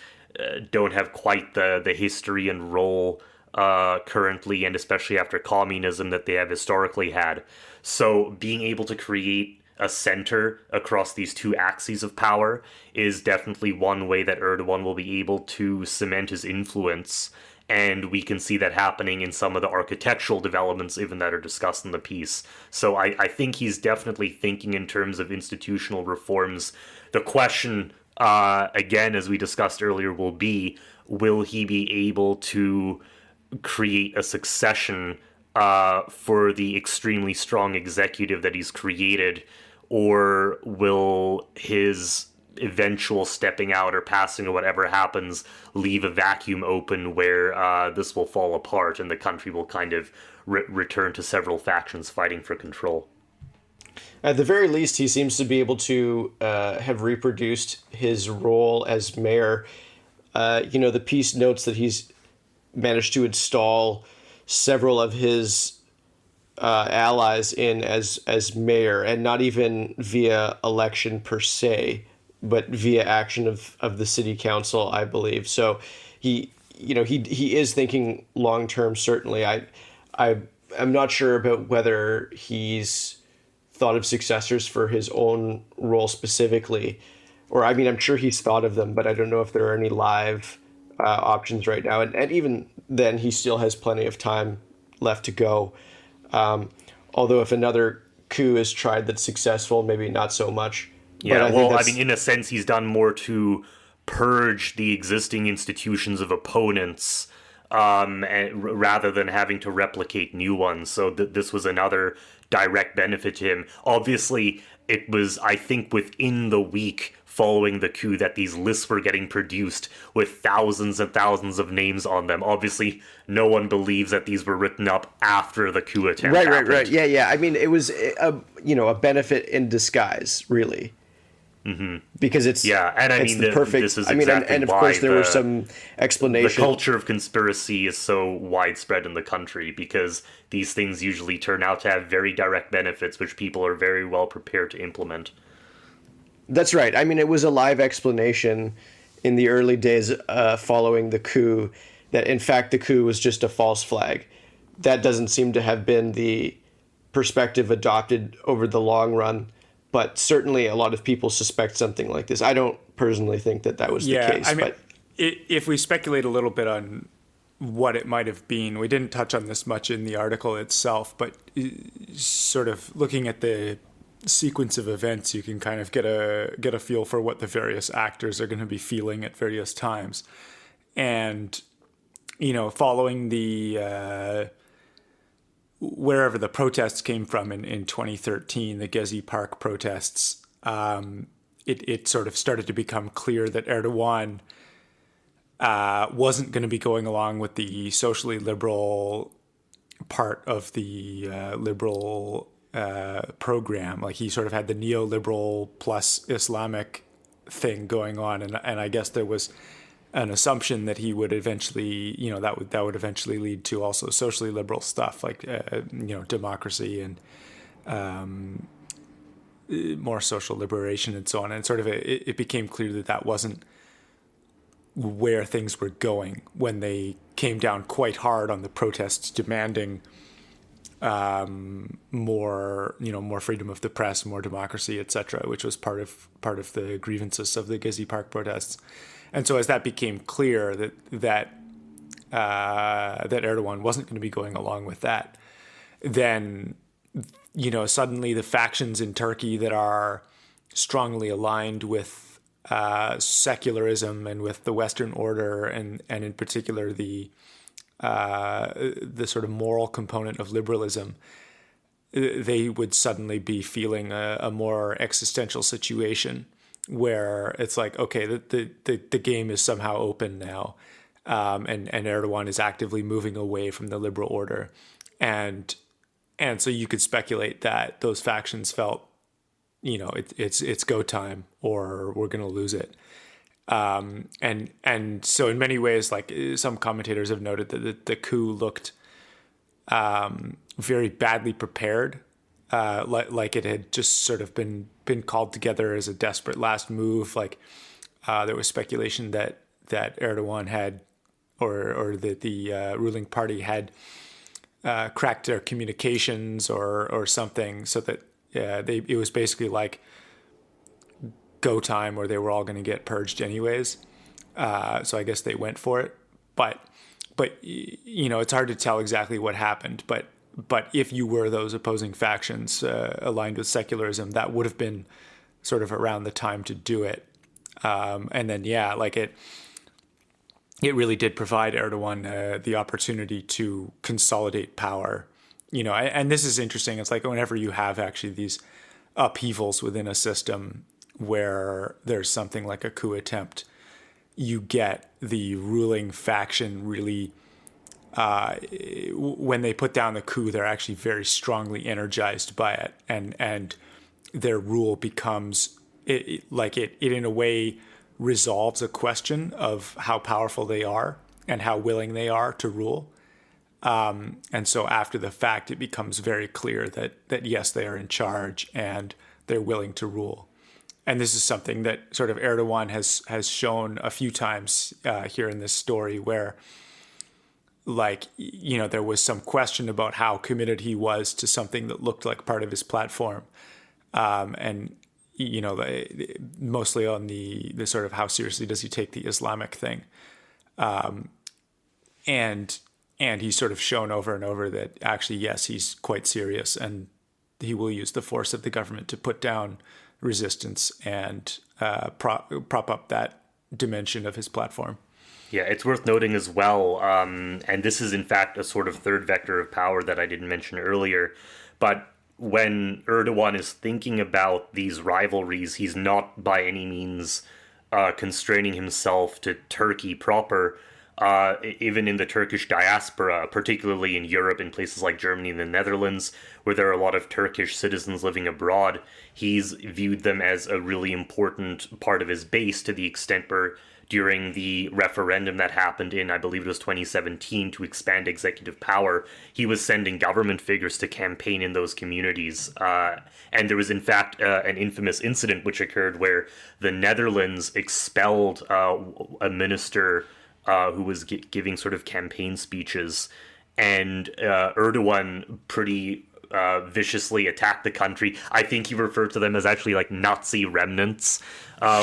don't have quite the history and role currently, and especially after communism, that they have historically had. So being able to create a center across these two axes of power is definitely one way that Erdogan will be able to cement his influence, and we can see that happening in some of the architectural developments even that are discussed in the piece. So I think he's definitely thinking in terms of institutional reforms. The question, again, as we discussed earlier, will he be able to create a succession for the extremely strong executive that he's created, or will his eventual stepping out or passing or whatever happens leave a vacuum open where this will fall apart and the country will kind of return to several factions fighting for control? At the very least, he seems to be able to have reproduced his role as mayor. The piece notes that he's managed to install several of his allies in as mayor, and not even via election per se, but via action of the city council, I believe. So he is thinking long term. Certainly, I'm not sure about whether he's thought of successors for his own role specifically, or I'm sure he's thought of them, but I don't know if there are any live options right now. And even then, he still has plenty of time left to go. Although if another coup is tried that's successful, maybe not so much. Yeah, in a sense, he's done more to purge the existing institutions of opponents rather than having to replicate new ones. So this was another direct benefit to him. Obviously, it was, I think, within the week following the coup that these lists were getting produced with thousands and thousands of names on them. Obviously, no one believes that these were written up after the coup attempt happened. Right. Yeah. I mean, it was a benefit in disguise, really. Mm-hmm. Because it's and I mean, the perfect. this is I mean, exactly and of why course there was some explanation. The culture of conspiracy is so widespread in the country because these things usually turn out to have very direct benefits, which people are very well prepared to implement. That's right. I mean, it was a live explanation in the early days following the coup that, in fact, the coup was just a false flag. That doesn't seem to have been the perspective adopted over the long run. But certainly a lot of people suspect something like this. I don't personally think that was the case. I mean, but if we speculate a little bit on what it might have been, we didn't touch on this much in the article itself, but sort of looking at the sequence of events, you can kind of get a feel for what the various actors are going to be feeling at various times. And, following the... wherever the protests came from in 2013, the Gezi Park protests, it sort of started to become clear that Erdogan wasn't going to be going along with the socially liberal part of the liberal program. Like, he sort of had the neoliberal plus Islamic thing going on, and I guess there was an assumption that he would eventually, that would eventually lead to also socially liberal stuff like, democracy and more social liberation and so on. And sort of it became clear that wasn't where things were going when they came down quite hard on the protests demanding more freedom of the press, more democracy, etc., which was part of the grievances of the Gezi Park protests. And so as that became clear that Erdogan wasn't going to be going along with that, then, suddenly the factions in Turkey that are strongly aligned with secularism and with the Western order, and in particular the sort of moral component of liberalism, they would suddenly be feeling a more existential situation where it's like, okay, the game is somehow open now, and Erdogan is actively moving away from the liberal order, and so you could speculate that those factions felt, it's go time or we're going to lose it, and so in many ways, like, some commentators have noted that the coup looked very badly prepared. Like it had just sort of been called together as a desperate last move. Like, there was speculation that Erdogan had, or that the ruling party had cracked their communications or something, so that it was basically like go time, or they were all going to get purged anyways. So I guess they went for it, but it's hard to tell exactly what happened. But if you were those opposing factions aligned with secularism, that would have been sort of around the time to do it. And then, it really did provide Erdogan the opportunity to consolidate power. And this is interesting. It's like whenever you have actually these upheavals within a system where there's something like a coup attempt, you get the ruling faction really... when they put down the coup, they're actually very strongly energized by it, and their rule becomes it in a way resolves a question of how powerful they are and how willing they are to rule. And so after the fact, it becomes very clear that yes, they are in charge and they're willing to rule. And this is something that sort of Erdogan has shown a few times here in this story, where, like, there was some question about how committed he was to something that looked like part of his platform. And, mostly on the sort of how seriously does he take the Islamic thing. And he's sort of shown over and over that actually, yes, he's quite serious, and he will use the force of the government to put down resistance and prop up that dimension of his platform. Yeah, it's worth noting as well, and this is in fact a sort of third vector of power that I didn't mention earlier, but when Erdogan is thinking about these rivalries, he's not by any means constraining himself to Turkey proper. Even in the Turkish diaspora, particularly in Europe, in places like Germany and the Netherlands, where there are a lot of Turkish citizens living abroad, he's viewed them as a really important part of his base, to the extent where during the referendum that happened in, I believe it was 2017, to expand executive power, he was sending government figures to campaign in those communities. And there was, in fact, an infamous incident which occurred where the Netherlands expelled a minister who was giving sort of campaign speeches, and Erdogan pretty viciously attacked the country. I think he referred to them as actually like Nazi remnants,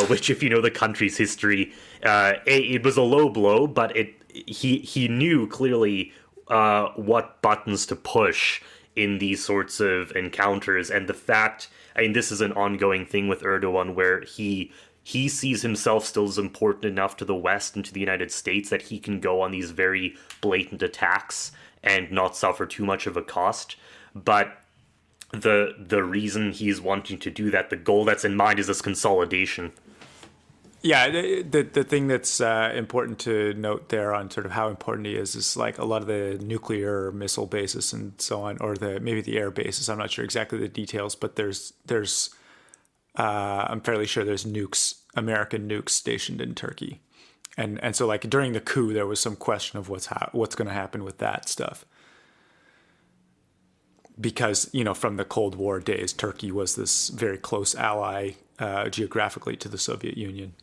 which, if you know the country's history, it was a low blow, but he knew clearly what buttons to push in these sorts of encounters. And the fact, I mean, this is an ongoing thing with Erdogan, where he sees himself still as important enough to the West and to the United States that he can go on these very blatant attacks and not suffer too much of a cost. But the reason he's wanting to do that, the goal that's in mind, is this consolidation. Yeah, the thing that's important to note there on sort of how important he is like a lot of the nuclear missile bases and so on, or maybe the air bases. I'm not sure exactly the details, but there's I'm fairly sure there's American nukes stationed in Turkey, and so like during the coup there was some question of what's going to happen with that stuff, because from the Cold War days, Turkey was this very close ally geographically to the Soviet Union.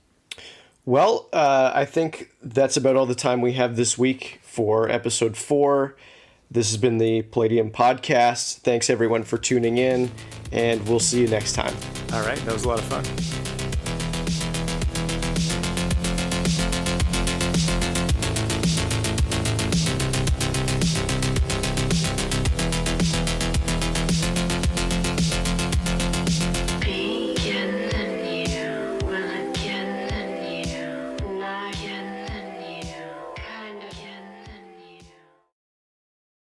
Well, I think that's about all the time we have this week for episode 4. This has been the Palladium podcast. Thanks everyone for tuning in, and we'll see you next time. All right, that was a lot of fun.